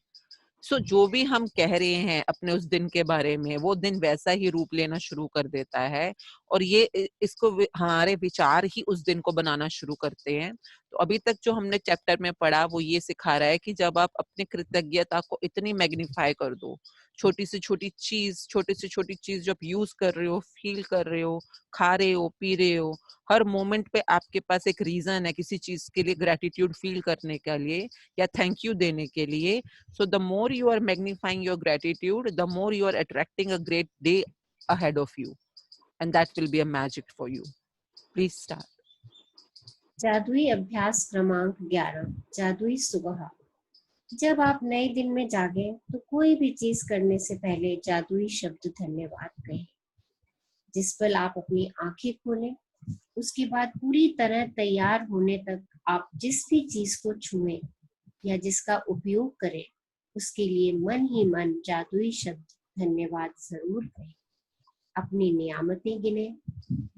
सो जो भी हम कह रहे हैं अपने उस दिन के बारे में, वो दिन वैसा ही रूप लेना शुरू कर देता है और ये इसको हमारे विचार ही उस दिन को बनाना शुरू करते हैं। तो अभी तक जो हमने चैप्टर में पढ़ा वो ये सिखा रहा है कि जब आप अपनी कृतज्ञता को इतनी मैग्नीफाई कर दो, छोटी से छोटी चीज जब यूज कर रहे हो, फील कर रहे हो, खा रहे हो, पी रहे हो, हर मोमेंट पे आपके पास एक रीजन है किसी चीज के लिए ग्रेटिट्यूड फील करने के लिए या थैंक यू देने के लिए। So the more you are magnifying your gratitude, the more you are attracting a great day ahead of you. And that will be a magic for you. Please start.
जादुई अभ्यास क्रमांक 11, जादुई सुबह। जब आप नए दिन में जागे तो कोई भी चीज करने से पहले जादुई शब्द धन्यवाद कहें। जिस पल आप अपनी आंखें खोलें उसके बाद पूरी तरह तैयार होने तक आप जिस भी चीज को छुएं या जिसका उपयोग करें उसके लिए मन ही मन जादुई शब्द धन्यवाद जरूर कहें। अपनी नियामतें गिने,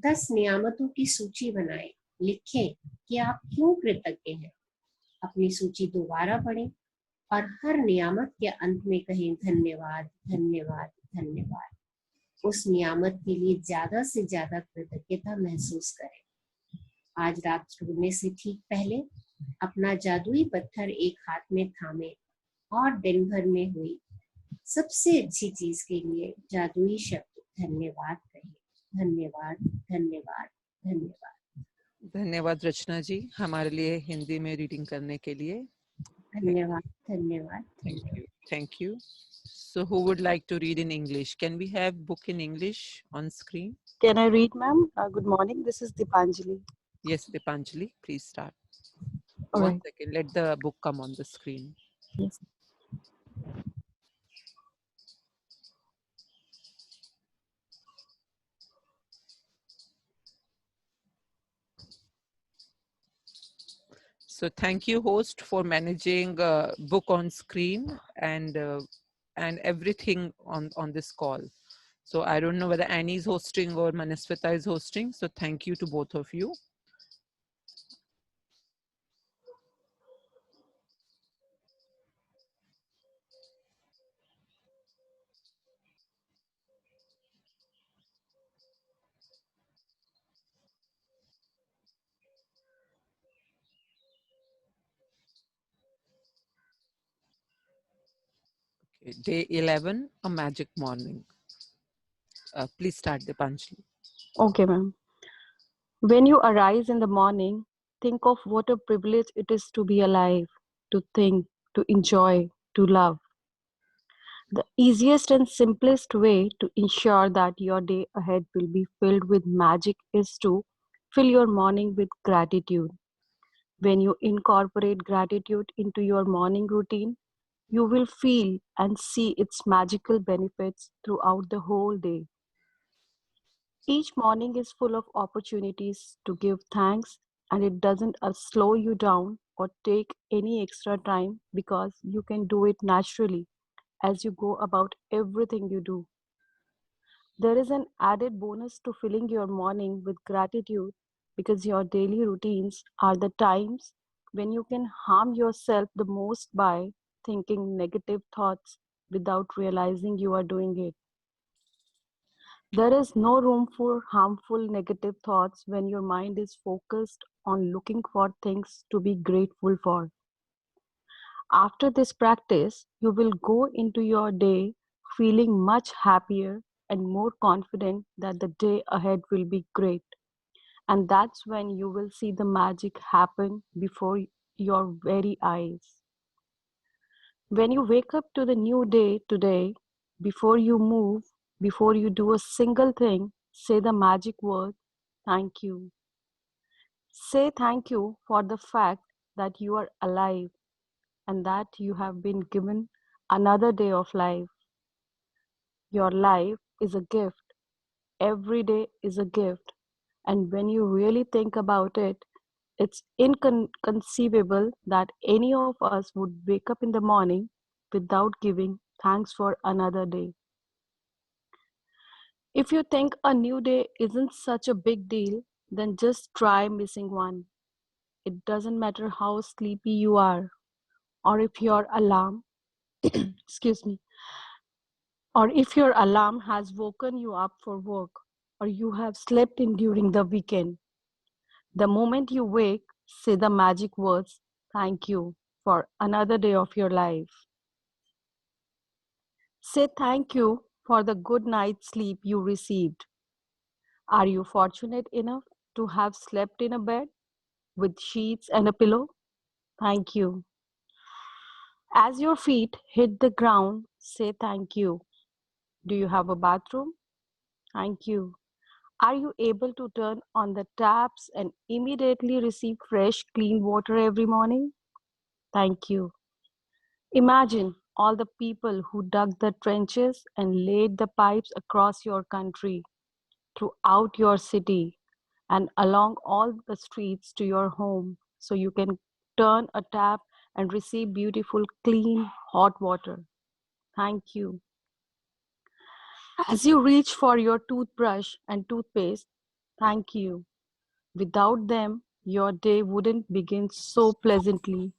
10 नियामतों की सूची बनाएं, लिखें कि आप क्यों कृतज्ञ हैं। अपनी सूची दोबारा पढ़ें और हर नियामत के अंत में कहें धन्यवाद धन्यवाद धन्यवाद। उस नियामत के लिए ज्यादा से ज्यादा कृतज्ञता महसूस करें। आज रात सोने से ठीक पहले अपना जादुई पत्थर एक हाथ में थामे और दिन भर में हुई सबसे अच्छी चीज के लिए जादुई शब्द धन्यवाद कहें। धन्यवाद धन्यवाद धन्यवाद।
धन्यवाद रचना जी हमारे लिए हिंदी में रीडिंग करने के लिए।
धन्यवाद धन्यवाद
Thank
धन्यवाद।
you. Thank you. So who would like to read in English? Can we have book in English on screen?
Can I read, ma'am? Good morning. This is Dipanjali.
Yes, Dipanjali, please start.
All
One
right.
second, let the book come on the screen.
Yes.
So thank you, host, for managing book on screen and everything on this call. So I don't know whether Annie is hosting or Manaswita is hosting. So thank you to both of you. Okay, day 11, a magic morning. Please start, Dipanjali.
Okay, ma'am. When you arise in the morning, think of what a privilege it is to be alive, to think, to enjoy, to love. The easiest and simplest way to ensure that your day ahead will be filled with magic is to fill your morning with gratitude. When you incorporate gratitude into your morning routine, you will feel and see its magical benefits throughout the whole day. Each morning is full of opportunities to give thanks, and it doesn't slow you down or take any extra time because you can do it naturally as you go about everything you do. There is an added bonus to filling your morning with gratitude because your daily routines are the times when you can harm yourself the most by thinking negative thoughts without realizing you are doing it. There is no room for harmful negative thoughts when your mind is focused on looking for things to be grateful for. After this practice, you will go into your day feeling much happier and more confident that the day ahead will be great. And that's when you will see the magic happen before your very eyes. When you wake up to the new day today, before you move, before you do a single thing, say the magic word, thank you. Say thank you for the fact that you are alive and that you have been given another day of life. Your life is a gift. Every day is a gift. And when you really think about it, it's inconceivable that any of us would wake up in the morning without giving thanks for another day. If you think a new day isn't such a big deal, then just try missing one. It doesn't matter how sleepy you are, or if your alarm, excuse me, or if your alarm has woken you up for work, or you have slept in during the weekend. The moment you wake, say the magic words, thank you for another day of your life. Say thank you for the good night's sleep you received. Are you fortunate enough to have slept in a bed with sheets and a pillow? Thank you. As your feet hit the ground, say thank you. Do you have a bathroom? Thank you. Are you able to turn on the taps and immediately receive fresh, clean water every morning? Thank you. Imagine all the people who dug the trenches and laid the pipes across your country, throughout your city, and along all the streets to your home so you can turn a tap and receive beautiful, clean, hot water. Thank you. As you reach for your toothbrush and toothpaste, thank you. Without them, your day wouldn't begin so pleasantly.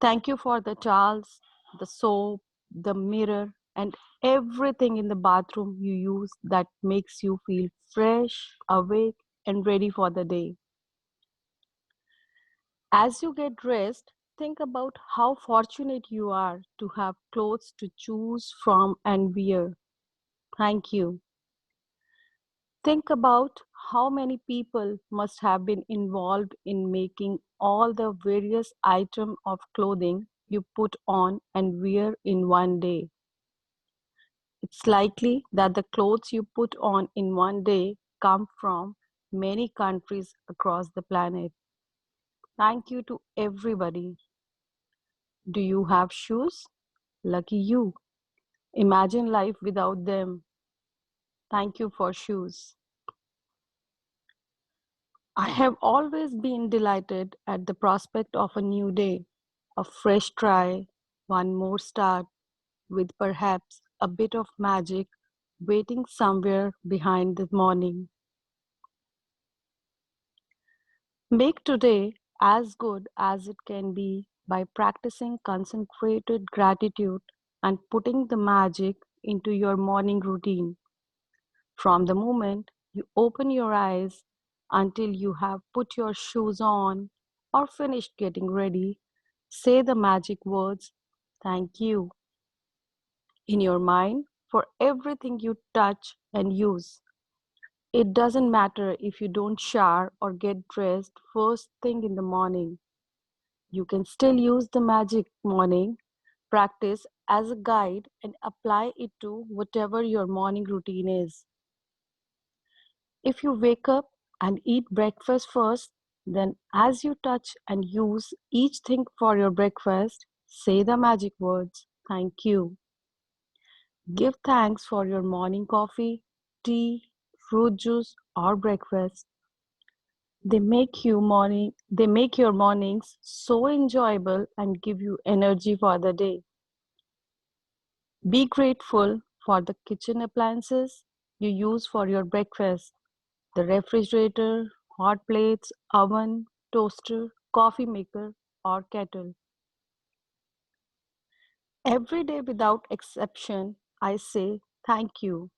Thank you for the towels, the soap, the mirror, and everything in the bathroom you use that makes you feel fresh, awake, and ready for the day. As you get dressed, think about how fortunate you are to have clothes to choose from and wear. Thank you. Think about how many people must have been involved in making all the various items of clothing you put on and wear in one day. It's likely that the clothes you put on in one day come from many countries across the planet. Thank you to everybody. Do you have shoes? Lucky you. Imagine life without them. Thank you for shoes. I have always been delighted at the prospect of a new day, a fresh try, one more start, with perhaps a bit of magic waiting somewhere behind the morning. Make today as good as it can be by practicing concentrated gratitude and putting the magic into your morning routine. From the moment you open your eyes until you have put your shoes on or finished getting ready, say the magic words, thank you, in your mind for everything you touch and use. It doesn't matter if you don't shower or get dressed first thing in the morning. You can still use the magic morning practice as a guide and apply it to whatever your morning routine is. If you wake up and eat breakfast first, then as you touch and use each thing for your breakfast, say the magic words, thank you. Give thanks for your morning coffee, tea, fruit juice, or breakfast. They make your mornings so enjoyable and give you energy for the day. Be grateful for the kitchen appliances you use for your breakfast. The refrigerator, hot plates, oven, toaster, coffee maker, or kettle. Every day without exception, I say thank you.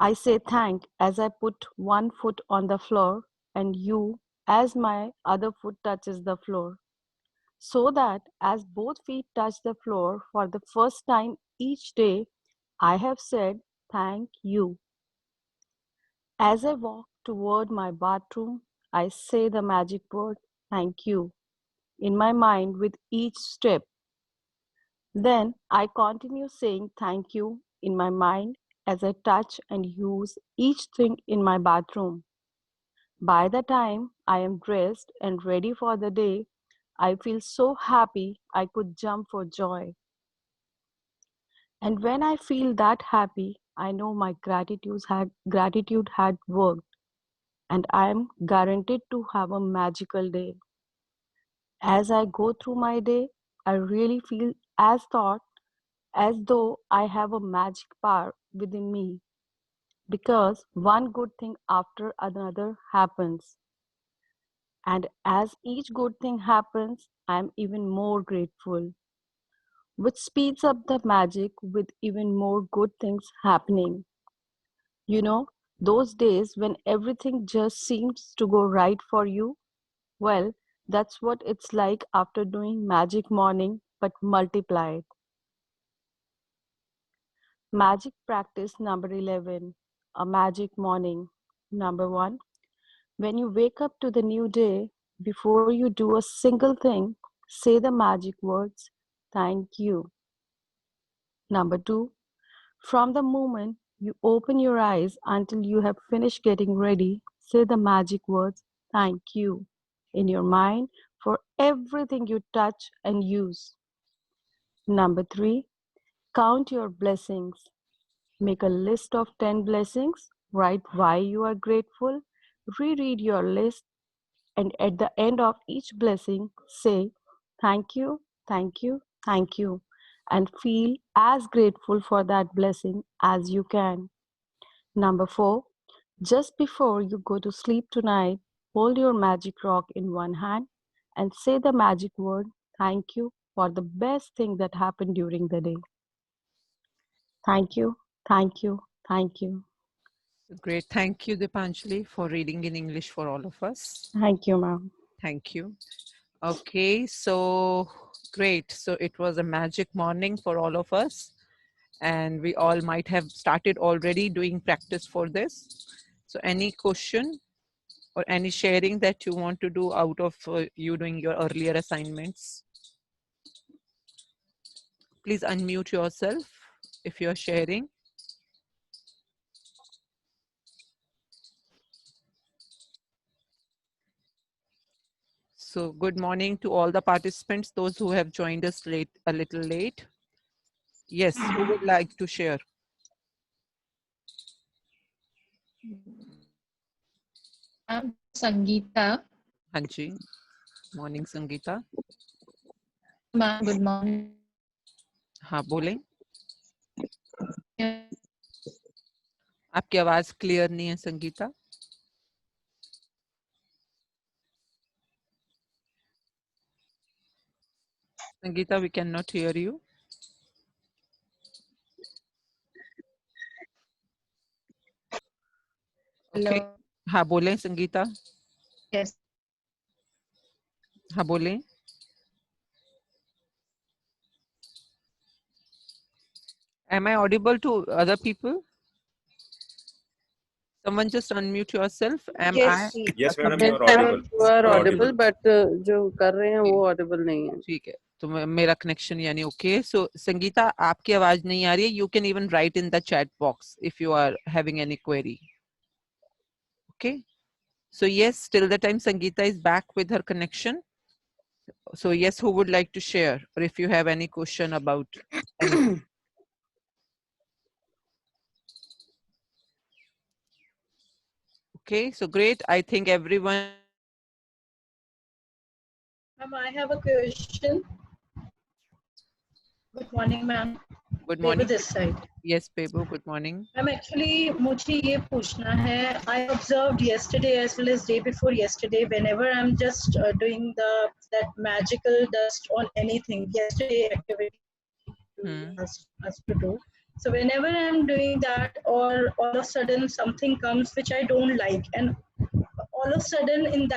I say thank as I put one foot on the floor and you as my other foot touches the floor. So that as both feet touch the floor for the first time each day, I have said thank you. As I walk toward my bathroom, I say the magic word thank you in my mind with each step. Then I continue saying thank you in my mind as I touch and use each thing in my bathroom. By the time I am dressed and ready for the day, I feel so happy I could jump for joy. And when I feel that happy, I know my gratitude had worked and I am guaranteed to have a magical day. As I go through my day, I really feel as though I have a magic power within me because one good thing after another happens. And as each good thing happens, I am even more grateful, which speeds up the magic with even more good things happening. You know, those days when everything just seems to go right for you, well, that's what it's like after doing Magic Morning but multiplied. Magic practice number 11, a magic morning. Number 1, when you wake up to the new day, before you do a single thing, say the magic words, thank you. Number 2, from the moment you open your eyes until you have finished getting ready, say the magic words, thank you, in your mind for everything you touch and use. Number 3, count your blessings. Make a list of 10 blessings, write why you are grateful, reread your list, and at the end of each blessing, say thank you, thank you, thank you, and feel as grateful for that blessing as you can. Number 4, just before you go to sleep tonight, hold your magic rock in one hand and say the magic word thank you for the best thing that happened during the day. Thank you, thank you, thank you.
Great. Thank you, Dipanjali, for reading in English for all of us.
Thank you, ma'am.
Thank you. Okay, so great. So it was a magic morning for all of us. And we all might have started already doing practice for this. So any question or any sharing that you want to do out of you doing your earlier assignments? Please unmute yourself if you're sharing. So good morning to all the participants, those who have joined us a little late. Yes, who would like to share?
Sangeeta.
Hanji. Morning, Sangeeta.
Ma'am, good morning.
हाँ बोलें. आपकी आवाज clear नहीं है Sangeeta. Sangeeta, we cannot hear you.
Hello.
Okay. हाँ बोलें Sangeeta.
Yes.
हाँ बोलें. Am I audible to other people? Someone just unmute yourself. Am
Yes,
I?
Yes, madam,
Okay.
you are audible.
You are
You're
audible, but जो कर रहे हैं वो audible नहीं है.
ठीक है. तो मेरा कनेक्शन यानी ओके. सो संगीता, आपकी आवाज नहीं आ रही है. You can even write in the chat box if you are having any query. Okay. So yes, till the time Sangeeta is back with her connection. So yes, who would like to share, or if you have any question about anything? Okay, so great. I think everyone.
Ma'am, I have a question. Good morning, ma'am.
Good
Pebu
morning.
this side.
Yes, Pebu. Good morning.
Ma'am, actually, मुझे ये पूछना है. I observed yesterday as well as day before yesterday. Whenever I'm just doing that magical dust on anything, yesterday activity us to do. So whenever I'm doing that, or all of a sudden something comes which I don't like, and all of a sudden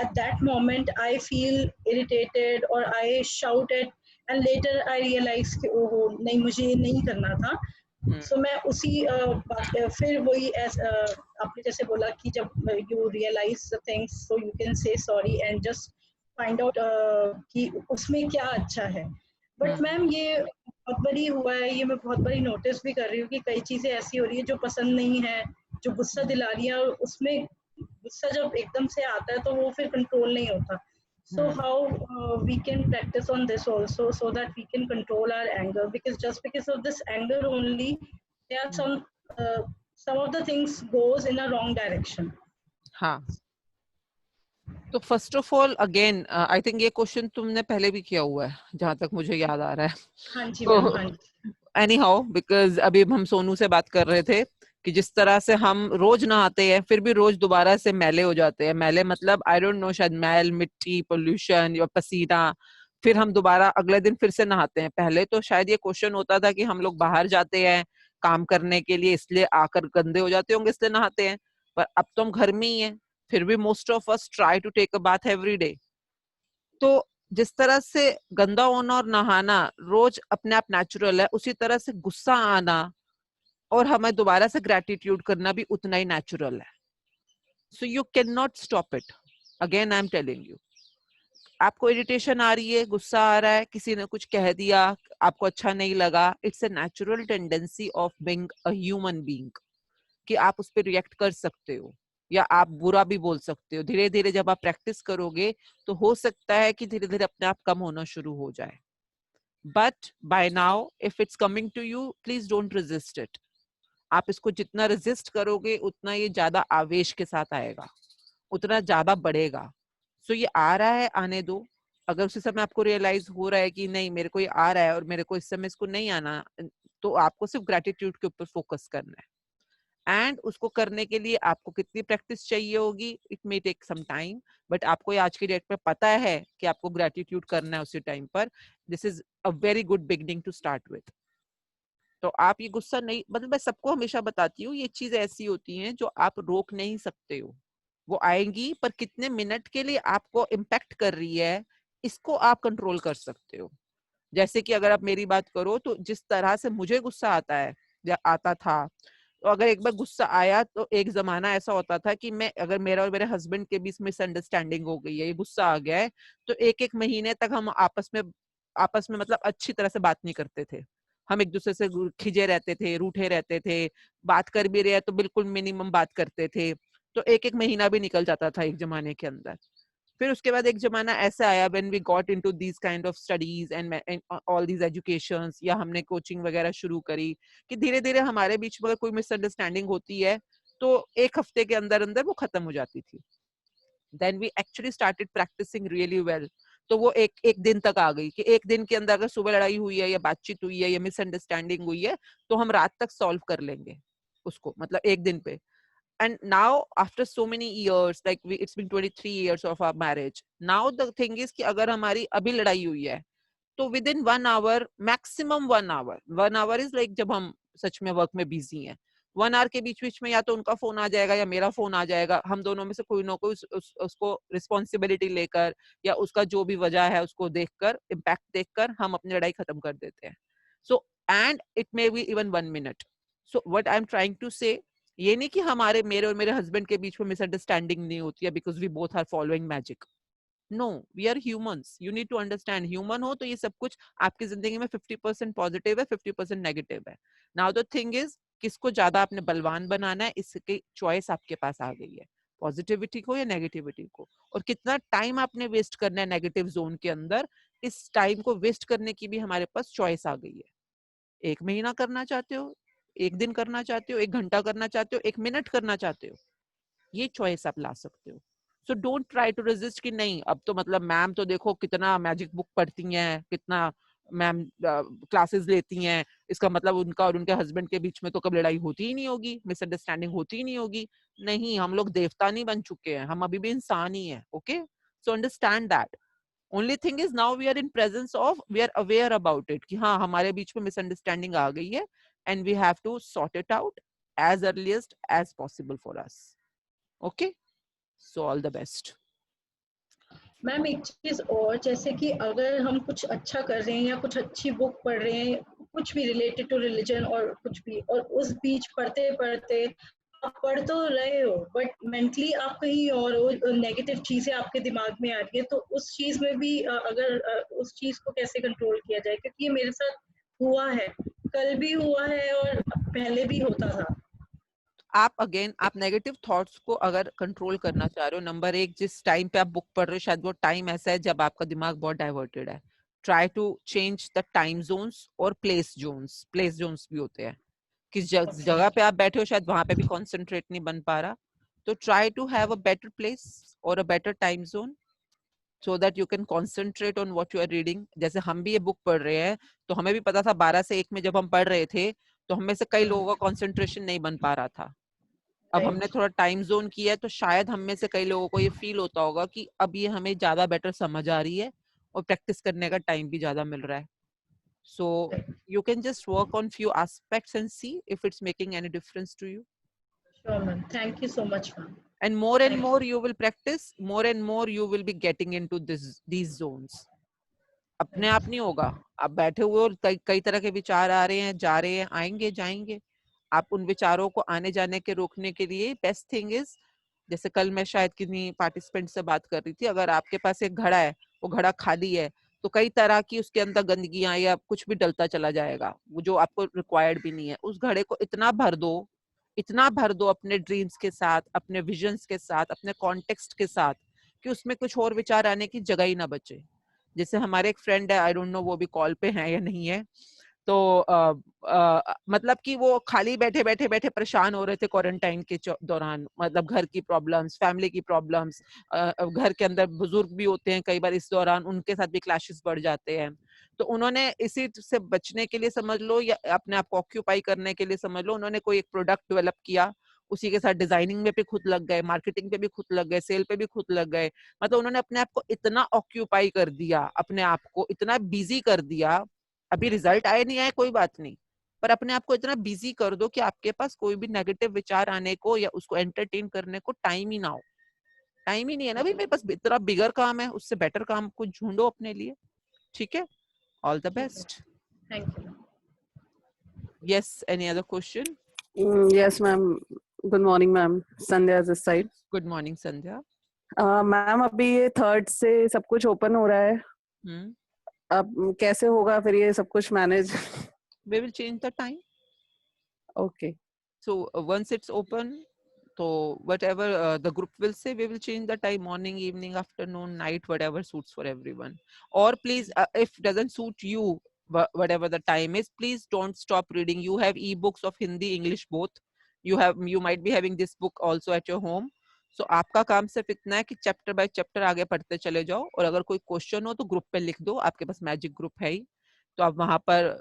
at that moment I feel irritated or I shout it, and later I realize कि ओहो नहीं, मुझे ये नहीं करना था. So मैं उसी फिर वही आपने जैसे बोला कि जब you realize the things, so you can say sorry and just find out कि उसमें क्या अच्छा है. But मैम ये बहुत बड़ी हुआ है, ये मैं बहुत बड़ी नोटिस भी कर रही हूँ कि कई चीजें ऐसी हो रही है जो पसंद नहीं है, जो गुस्सा दिला रही है, और उसमें गुस्सा जब एकदम से आता है तो वो फिर कंट्रोल नहीं होता. So how we can practice on this also, so that we can control our anger, because just because of this anger only, there are some of the things goes in a wrong direction.
हाँ. तो first of all again I think ये question तुमने पहले भी किया हुआ है, जहां तक मुझे याद आ रहा है.
हाँ जी मैम. हाँ जी.
एनी हाउ, बिकॉज अभी हम सोनू से बात कर रहे थे कि जिस तरह से हम रोज नहाते हैं फिर भी रोज दोबारा से मैले हो जाते हैं. मैले मतलब आई डोंट नो, शायद मैल, मिट्टी, पोल्यूशन या पसीना. फिर हम दोबारा अगले दिन फिर से नहाते हैं. पहले तो शायद ये क्वेश्चन होता था कि हम लोग बाहर जाते हैं काम करने के लिए, इसलिए आकर गंदे हो जाते होंगे इसलिए नहाते हैं. पर अब तो हम घर में ही हैं, फिर भी most of us try to take a bath every day. तो जिस तरह से गंदा होना और नहाना रोज अपने आप नेचुरल है, उसी तरह से गुस्सा आना और हमें दोबारा से ग्रेटिट्यूड करना भी उतना ही नेचुरल है. So you can not stop it. Again I am telling you, आपको इरिटेशन आ रही है, गुस्सा आ रहा है, किसी ने कुछ कह दिया, आपको अच्छा नहीं लगा, it's a natural tendency of being a human being कि आप उस पर रिएक्ट कर सकते हो या आप बुरा भी बोल सकते हो. धीरे धीरे जब आप प्रैक्टिस करोगे तो हो सकता है कि धीरे धीरे अपने आप कम होना शुरू हो जाए. But by now if it's coming to you, please don't resist it. आप इसको जितना रेजिस्ट करोगे उतना ये ज्यादा आवेश के साथ आएगा, उतना ज्यादा बढ़ेगा. सो ये आ रहा है, आने दो. अगर उसी समय आपको रियलाइज हो रहा है कि नहीं मेरे को ये आ रहा है और मेरे को इस समय इसको नहीं आना, तो आपको सिर्फ ग्रेटिट्यूड के ऊपर फोकस करना है. एंड उसको करने के लिए आपको कितनी प्रैक्टिस चाहिए होगी, it may take some time, but आपको आज की डेट में पता है कि आपको ग्रेटिट्यूड करना है उसी टाइम पर. This is a very good beginning to start with. तो आप ये गुस्सा नहीं, मतलब मैं सबको हमेशा बताती हूँ, ये चीज ऐसी होती हैं जो आप रोक नहीं सकते हो. वो आएंगी, पर कितने मिनट के लिए आपको इम्पैक्ट कर रही है इसको आप कंट्रोल कर सकते हो. जैसे कि अगर आप मेरी बात करो तो जिस तरह से मुझे गुस्सा आता है या आता था, तो अगर एक बार गुस्सा आया तो एक जमाना ऐसा होता था कि मैं, अगर मेरा और मेरे हस्बैंड के बीच मिसअंडरस्टैंडिंग हो गई है, ये गुस्सा आ गया है, तो एक महीने तक हम आपस में मतलब अच्छी तरह से बात नहीं करते थे. हम एक दूसरे से खिजे रहते थे, रूठे रहते थे. बात कर भी रहे तो बिल्कुल मिनिमम बात करते थे. तो एक महीना भी निकल जाता था एक जमाने के अंदर. फिर उसके बाद एक जमाना ऐसा आया when we got into these kind of studies and all these educations, या हमने कोचिंग वगैरह शुरू करी, कि धीरे धीरे हमारे बीच में अगर कोई मिसअंडरस्टैंडिंग होती है तो एक हफ्ते के अंदर अंदर वो खत्म हो जाती थी. Then we actually started practising really well. तो वो एक दिन तक आ गई कि एक दिन के अंदर अगर सुबह लड़ाई हुई है या बातचीत हुई है या मिसअंडरस्टैंडिंग हुई है तो हम रात तक सॉल्व कर लेंगे उसको, मतलब एक दिन पे. And now after so many years, like it's been 23 years of our marriage, now the thing is कि अगर हमारी अभी लड़ाई हुई है तो within 1 hour, maximum 1 hour is like जब हम सच में वर्क में बिजी हैं, 1 hour के बीच बीच में या तो उनका फोन आ जाएगा या मेरा फोन आ जाएगा. हम दोनों में से कोई ना कोई उसको रिस्पॉन्सिबिलिटी लेकर या उसका जो भी वजह है उसको देखकर, इम्पैक्ट देखकर हम अपनी लड़ाई खत्म कर देते हैं. So and it may be even 1 minute. So what I am trying to say, ये नहीं कि मेरे और मेरे हस्बैंड के बीच में मिसअंडरस्टैंडिंग नहीं होती है, because we both are following magic. No, we are humans, you need to understand, human हो तो ये सब कुछ आपकी जिंदगी में 50% पॉजिटिव है, 50% नेगेटिव है. नाउ द थिंग इज, किसको ज्यादा आपने बलवान बनाना है, इसकी चॉइस आपके पास आ गई है, पॉजिटिविटी को या नेगेटिविटी को. और कितना टाइम आपने वेस्ट करना है नेगेटिव जोन के अंदर, इस टाइम को वेस्ट करने की भी हमारे पास चॉइस आ गई है. 1 महीना करना चाहते हो, 1 दिन करना चाहते हो, 1 घंटा करना चाहते हो, 1 मिनट करना चाहते हो, ये चॉइस आप ला सकते हो. So don't try to resist कि नहीं अब तो मतलब मैम तो देखो कितना मैजिक बुक पढ़ती हैं, कितना मैम क्लासेस लेती हैं, इसका मतलब उनका और उनके हस्बैंड के बीच में तो कभी लड़ाई होती ही नहीं होगी, मिसअंडरस्टैंडिंग होती ही नहीं होगी. नहीं, हम लोग देवता नहीं बन चुके हैं, हम अभी भी इंसान ही हैं. Okay, so understand that. Only thing is now we are in presence of, we are aware about it कि हाँ हमारे बीच में मिसअंडरस्टैंडिंग आ गई है, and we have to sort it out as earliest as possible for us. Okay, so all the best.
Ma'am एक चीज और, जैसे कि अगर हम कुछ अच्छा कर रहे हैं या कुछ अच्छी बुक पढ़ रहे हैं, कुछ भी रिलेटेड टू रिलीजन और कुछ भी, और उस बीच पढ़ते पढ़ते आप पढ़ तो रहे हो बट मेंटली आप कहीं और नेगेटिव चीजें आपके दिमाग में आ रही है, तो उस चीज में भी अगर उस चीज को कैसे कंट्रोल किया जाए, क्योंकि ये मेरे साथ हुआ है, कल भी हुआ है और पहले भी होता था.
आप अगेन आप नेगेटिव थॉट्स को अगर कंट्रोल करना चाह रहे हो, नंबर 1, जिस टाइम पे आप बुक पढ़ रहे हो शायद वो टाइम ऐसा है जब आपका दिमाग बहुत डाइवर्टेड है. Try to change the time zones और प्लेस जोन्स भी होते हैं. किस जगह पे आप बैठे हो शायद वहां पे भी कॉन्सेंट्रेट नहीं बन पा रहा, तो try to have a better place और a better time zone so that you can concentrate on what you are reading. जैसे हम भी ये बुक पढ़ रहे हैं तो हमें भी पता था 12 से 1 में जब हम पढ़ रहे थे तो हमें से कई लोगों का कंसंट्रेशन नहीं बन पा रहा था. अब हमने थोड़ा टाइम जोन किया है तो शायद हम में से कई लोगों को ये फील होता होगा कि अब ये हमें ज्यादा बेटर समझ आ रही है और प्रैक्टिस करने का टाइम भी ज्यादा मिल रहा है. So you can just work on few aspects and see if it's making any difference to you.
Sure, ma'am. Thank you so much, ma'am.
And more you will practice, more and more you will be getting into these zones. अपने आप नहीं होगा, आप बैठे हुए और कई तरह के विचार आ रहे हैं, जा रहे हैं, आएंगे जाएंगे. आप उन विचारों को आने जाने के रोकने के लिए बेस्ट थिंग इज, जैसे कल मैं शायद किन्हीं पार्टिसिपेंट से बात कर रही थी, अगर आपके पास एक घड़ा है, वो घड़ा खाली है, तो कई तरह की उसके अंदर गंदगियां या कुछ भी डलता चला जाएगा, वो जो आपको रिक्वायर्ड भी नहीं है. उस घड़े को इतना भर दो अपने ड्रीम्स के साथ, अपने विजन्स के साथ, अपने कॉन्टेक्स्ट के साथ, कि उसमें कुछ और विचार आने की जगह ही ना बचे. जैसे हमारे एक फ्रेंड है, आई डोंट नो वो भी कॉल पे है या नहीं है, तो मतलब कि वो खाली बैठे परेशान हो रहे थे क्वारंटाइन के दौरान, मतलब घर की प्रॉब्लम्स, फैमिली की प्रॉब्लम्स, घर के अंदर बुजुर्ग भी होते हैं कई बार इस दौरान, उनके साथ भी क्लैशेस बढ़ जाते हैं. तो उन्होंने इसी से बचने के लिए समझ लो या अपने आप को ऑक्यूपाई करने के लिए समझ लो, उन्होंने कोई एक प्रोडक्ट डेवलप किया, उसी के साथ डिजाइनिंग में भी खुद लग गए, मार्केटिंग पे भी खुद लग गए, सेल पे भी खुद लग गए. मतलब उन्होंने अपने आप को इतना ऑक्यूपाई कर दिया, अपने आप को इतना बिजी कर दिया. अभी रिजल्ट आए नहीं आए कोई बात नहीं, पर अपने आप को इतना बिजी कर दो कि आपके पास कोई भी नेगेटिव विचार आने को या उसको एंटरटेन करने को टाइम ही ना हो. टाइम ही नहीं है ना भाई, मेरे पास इतना बिगर काम है, उससे बेटर काम कुछ ढूंढो अपने लिए. ठीक है, all the best.
Thank you.
Yes, any other question?
Yes, ma'am. Good morning, ma'am. Sandhya this side.
Good morning, Sandhya.
Ma'am अभी ये 3rd से सब कुछ ओपन हो रहा है, अब कैसे होगा फिर ये सब कुछ manage?
We will change the time.
Okay.
So once it's open, so whatever the group will say, we will change the time, morning, evening, afternoon, night, whatever suits for everyone. Or please, if doesn't suit you, whatever the time is, please don't stop reading. You have ebooks of Hindi, English both. You might be having this book also at your home. So आपका काम सिर्फ इतना है कि chapter by chapter आगे पढ़ते चले जाओ, और अगर कोई क्वेश्चन हो तो ग्रुप पे लिख दो, आपके पास मैजिक ग्रुप है ही, तो आप वहां पर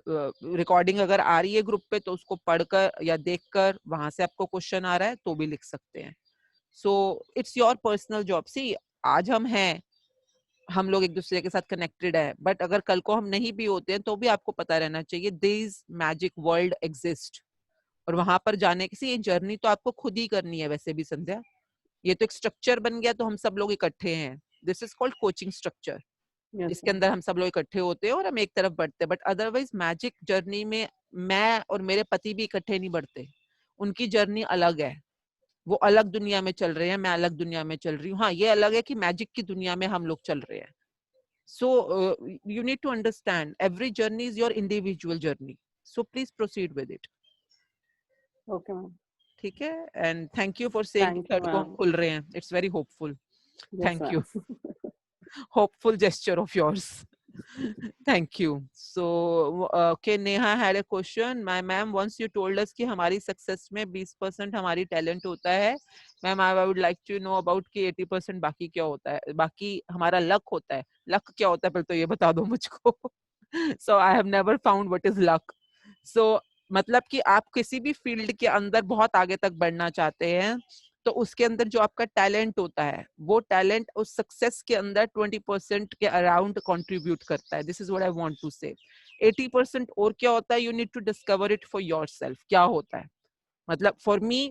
रिकॉर्डिंग अगर आ रही है ग्रुप पे तो उसको पढ़कर या देखकर वहां से आपको क्वेश्चन आ रहा है तो भी लिख सकते हैं. So it's your personal job. See आज हम हैं, हम लोग एक दूसरे के साथ कनेक्टेड है, बट अगर कल को हम नहीं भी होते हैं तो भी आपको पता रहना चाहिए दिस मैजिक वर्ल्ड एग्जिस्ट, और वहां पर जाने की ये जर्नी तो आपको खुद ही करनी है. वैसे भी संध्या, ये तो एक स्ट्रक्चर बन गया, तो हम सब लोग इकट्ठे हैं, this is called coaching structure.
Yes,
इसके अंदर हम सब लोग इकट्ठे होते हैं और हम एक तरफ बढ़ते हैं, बट अदरवाइज मैजिक जर्नी में मैं और मेरे पति भी इकट्ठे नहीं बढ़ते, उनकी जर्नी अलग है. वो अलग दुनिया में चल रहे हैं, मैं अलग दुनिया में चल रही हूँ. हाँ, ये अलग है कि मैजिक की दुनिया में हम लोग चल रहे हैं. So you need to understand every journey is your individual journey. So please proceed with it.
Okay, ma'am.
ठीक है. And thank you for saying
Thank you,
that को हम
ma'am.
खुल रहे हैं. It's very hopeful.
Yes,
Thank you.
ma'am.
Hopeful gesture of yours. Thank you. So okay, Neha had a question. My ma'am, once you told us कि हमारी success में 20% हमारी talent होता है. Ma'am, I would like to know about कि 80% बाकी क्या होता है, बाकी हमारा luck होता है. Luck क्या होता है पहले तो ये बता दो मुझको. So I have never found what is luck. So मतलब कि आप किसी भी फील्ड के अंदर बहुत आगे तक बढ़ना चाहते हैं, तो उसके अंदर जो आपका टैलेंट होता है, वो टैलेंट उस सक्सेस के अंदर 20% के अराउंड कंट्रीब्यूट करता है. This is what I want to say. 80% और क्या होता है, you need to discover it for yourself. क्या होता है मतलब, for me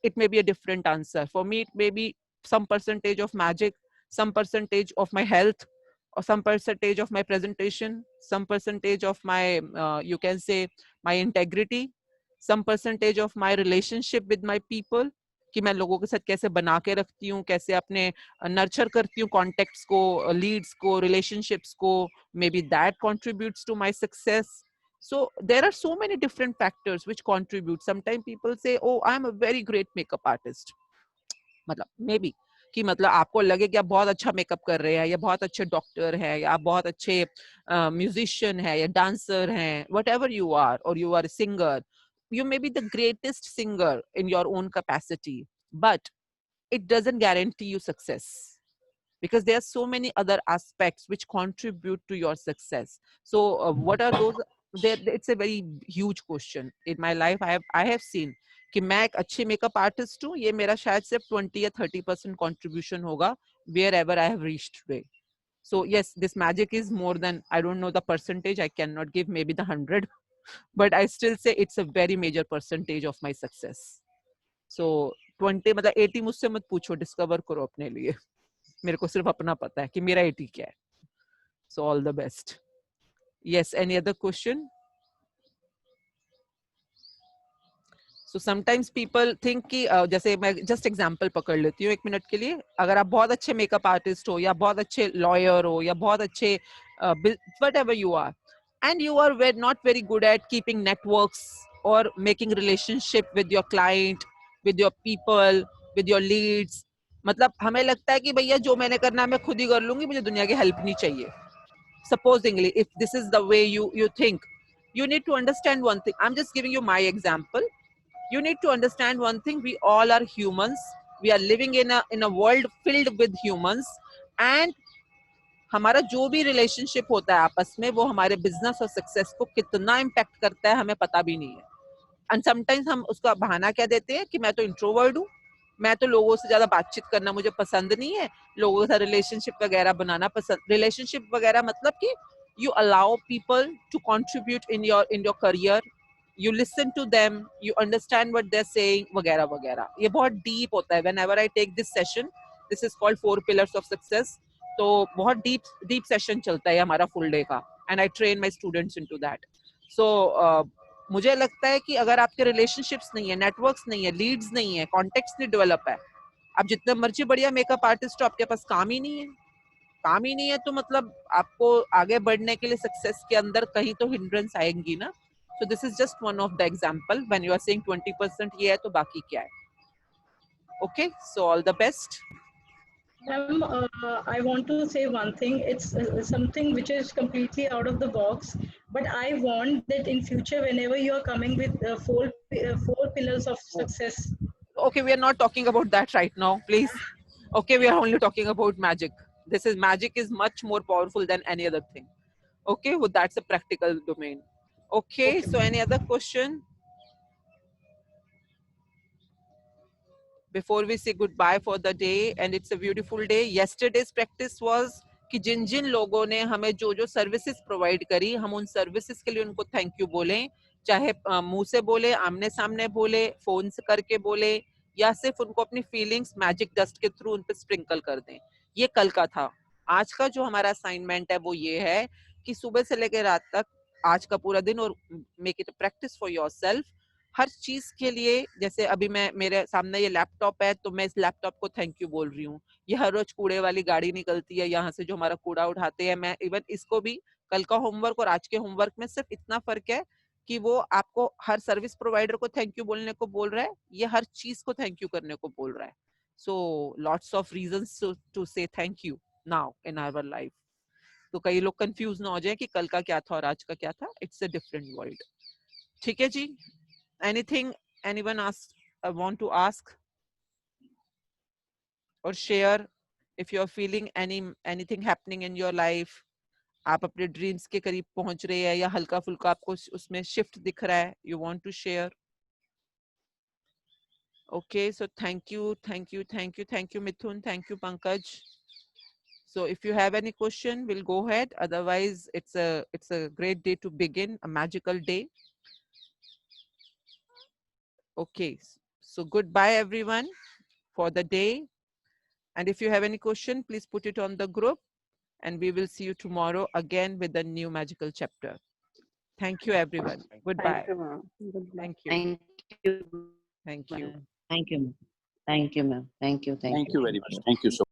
it may be a different answer. For me it may be some percentage of magic, some percentage of my health, or some percentage of my presentation, some percentage of my you can say my integrity, some percentage of my relationship with my people, कि मैं लोगों के साथ कैसे बना के रखती हूँ, कैसे अपने नर्चर करती हूँ कॉन्टेक्ट्स को, लीड्स को, रिलेशनशिप्स को. May be that contributes to my success. So there are so many different factors which contribute. Sometimes people say, oh, I am a very great makeup artist. मतलब may be कि मतलब आपको लगे कि आप बहुत अच्छा मेकअप कर रहे हैं, या बहुत अच्छे डॉक्टर हैं, या आप बहुत अच्छे म्यूजिशियन हैं, या डांसर हैं, वट एवर यू आर, और you are singer. You may be the greatest singer in your own capacity, but it doesn't guarantee you success, because there are so many other aspects which contribute to your success. So what are those? It's a very huge question. In my life I have seen कि मैं एक अच्छे makeup artist हूँ, ये मेरा शायद सिर्फ 20 या 30% contribution होगा wherever I have reached today. So yes, this magic is more than, I don't know the percentage, I cannot give maybe the 100, but I still say it's a very major percentage of my success. So 20 मतलब 80 मुझसे मत पूछो, discover करो अपने लिए. मेरे को सिर्फ अपना पता है कि मेरा 80 क्या है. So all the best. Yes, any other question? So sometimes people think कि जैसे मैं just example पकड़ लेती हूँ 1 मिनट के लिए. अगर आप बहुत अच्छे मेकअप आर्टिस्ट हो, या बहुत अच्छे लॉयर हो, या बहुत अच्छे whatever you are, and you are not very good at keeping networks or making relationship with your client, with your people, with your leads. मतलब हमें लगता है कि भैया जो मैंने करना है मैं खुद ही कर लूंगी, मुझे दुनिया की हेल्प नहीं चाहिए. Supposingly, if this is the way you think, you need to understand one thing. I'm just giving you my example. You need to understand one thing. We all are humans. We are living in a world filled with humans, and हमारा जो भी relationship होता है आपस में, वो हमारे business और सक्सेस को कितना इम्पैक्ट करता है हमें पता भी नहीं है. एंड समटाइम्स हम उसका बहाना क्या देते हैं कि मैं तो इंट्रोवर्ट हूँ, मैं तो लोगों से ज्यादा बातचीत करना मुझे पसंद नहीं है, लोगों के साथ रिलेशनशिप वगैरह बनाना पसंद. रिलेशनशिप वगैरह मतलब कि you allow people to contribute in your career, you listen to them, you understand what they're saying, वगैरह वगैरह. ये बहुत डीप होता है. whenever I take this session, this is called 4 pillars of success. तो बहुत डीप सेशन चलता है हमारा फुल डे का, and I train my students into that. So मुझे लगता है कि अगर आपके रिलेशनशिप्स नहीं है, नेटवर्क्स नहीं है, लीड्स नहीं है, कॉन्टेक्ट्स नहीं डेवलप है, आप जितना मर्जी बढ़िया मेकअप आर्टिस्ट हो, आपके पास काम ही नहीं है. काम ही नहीं है तो मतलब आपको आगे बढ़ने के लिए सक्सेस के अंदर कहीं तो हिंड्रेंस आएंगी ना. So this is just one of the example when you are saying 20% ये है तो बाकी क्या है. Okay, so all the best.
Ma'am, I want to say one thing. It's something which is completely out of the box, but I want that in future, whenever you are coming with four pillars of success.
Okay, we are not talking about that right now, please. Okay, we are only talking about magic. Magic is much more powerful than any other thing. Okay, well, that's a practical domain. Okay, so any other question before we say goodbye for the day? And it's a beautiful day. Yesterday's practice was कि जिन जिन लोगों ने हमें जो जो services provide करी, हम उन services के लिए उनको थैंक यू बोलें, चाहे मुंह से बोले, आमने सामने बोले, फोन से करके बोले, या सिर्फ उनको अपनी फीलिंग्स मैजिक डस्ट के थ्रू उन पे स्प्रिंकल कर दें. ये कल का था. आज का जो हमारा असाइनमेंट है वो ये है कि सुबह से लेकर रात तक आज का पूरा दिन, और make it a practice for yourself, हर चीज के लिए, जैसे अभी मैं मेरे सामने ये लैपटॉप है तो मैं इस लैपटॉप को थैंक यू बोल रही हूँ। ये हर रोज कूड़े वाली गाड़ी निकलती है यहाँ से जो हमारा कूड़ा उठाते हैं, मैं इवन इसको भी, कल का होमवर्क और आज के होमवर्क में सिर्फ इतना फर्क है कि वो आपको हर सर्विस प्रोवाइडर को थैंक यू बोलने को बोल रहा है, ये हर चीज को थैंक यू करने को बोल रहा है। So lots of reasons to say thank you now in our life. तो कई लोग कंफ्यूज ना हो जाए कि कल का क्या था और आज का क्या था, इट्स अ डिफरेंट वर्ल्ड। ठीक है जी, anything anyone want to ask or share? If you're feeling anything happening in your life, आप अपने ड्रीम्स के करीब पहुंच रहे हैं या हल्का फुल्का आपको उसमें शिफ्ट दिख रहा है, you want to share? Okay, so thank you Mithun, thank you Pankaj. So if you have any question, we'll go ahead. Otherwise, it's a great day to begin, a magical day. Okay, so goodbye everyone for the day. And if you have any question, please put it on the group, and we will see you tomorrow again with a new magical chapter. Thank you everyone. Goodbye.
Thank you, ma'am. Goodbye.
Thank you.
Thank you.
Thank you.
Thank you, ma'am. Thank you, ma'am. Thank you. Thank you.
Thank you very much. Thank you so much.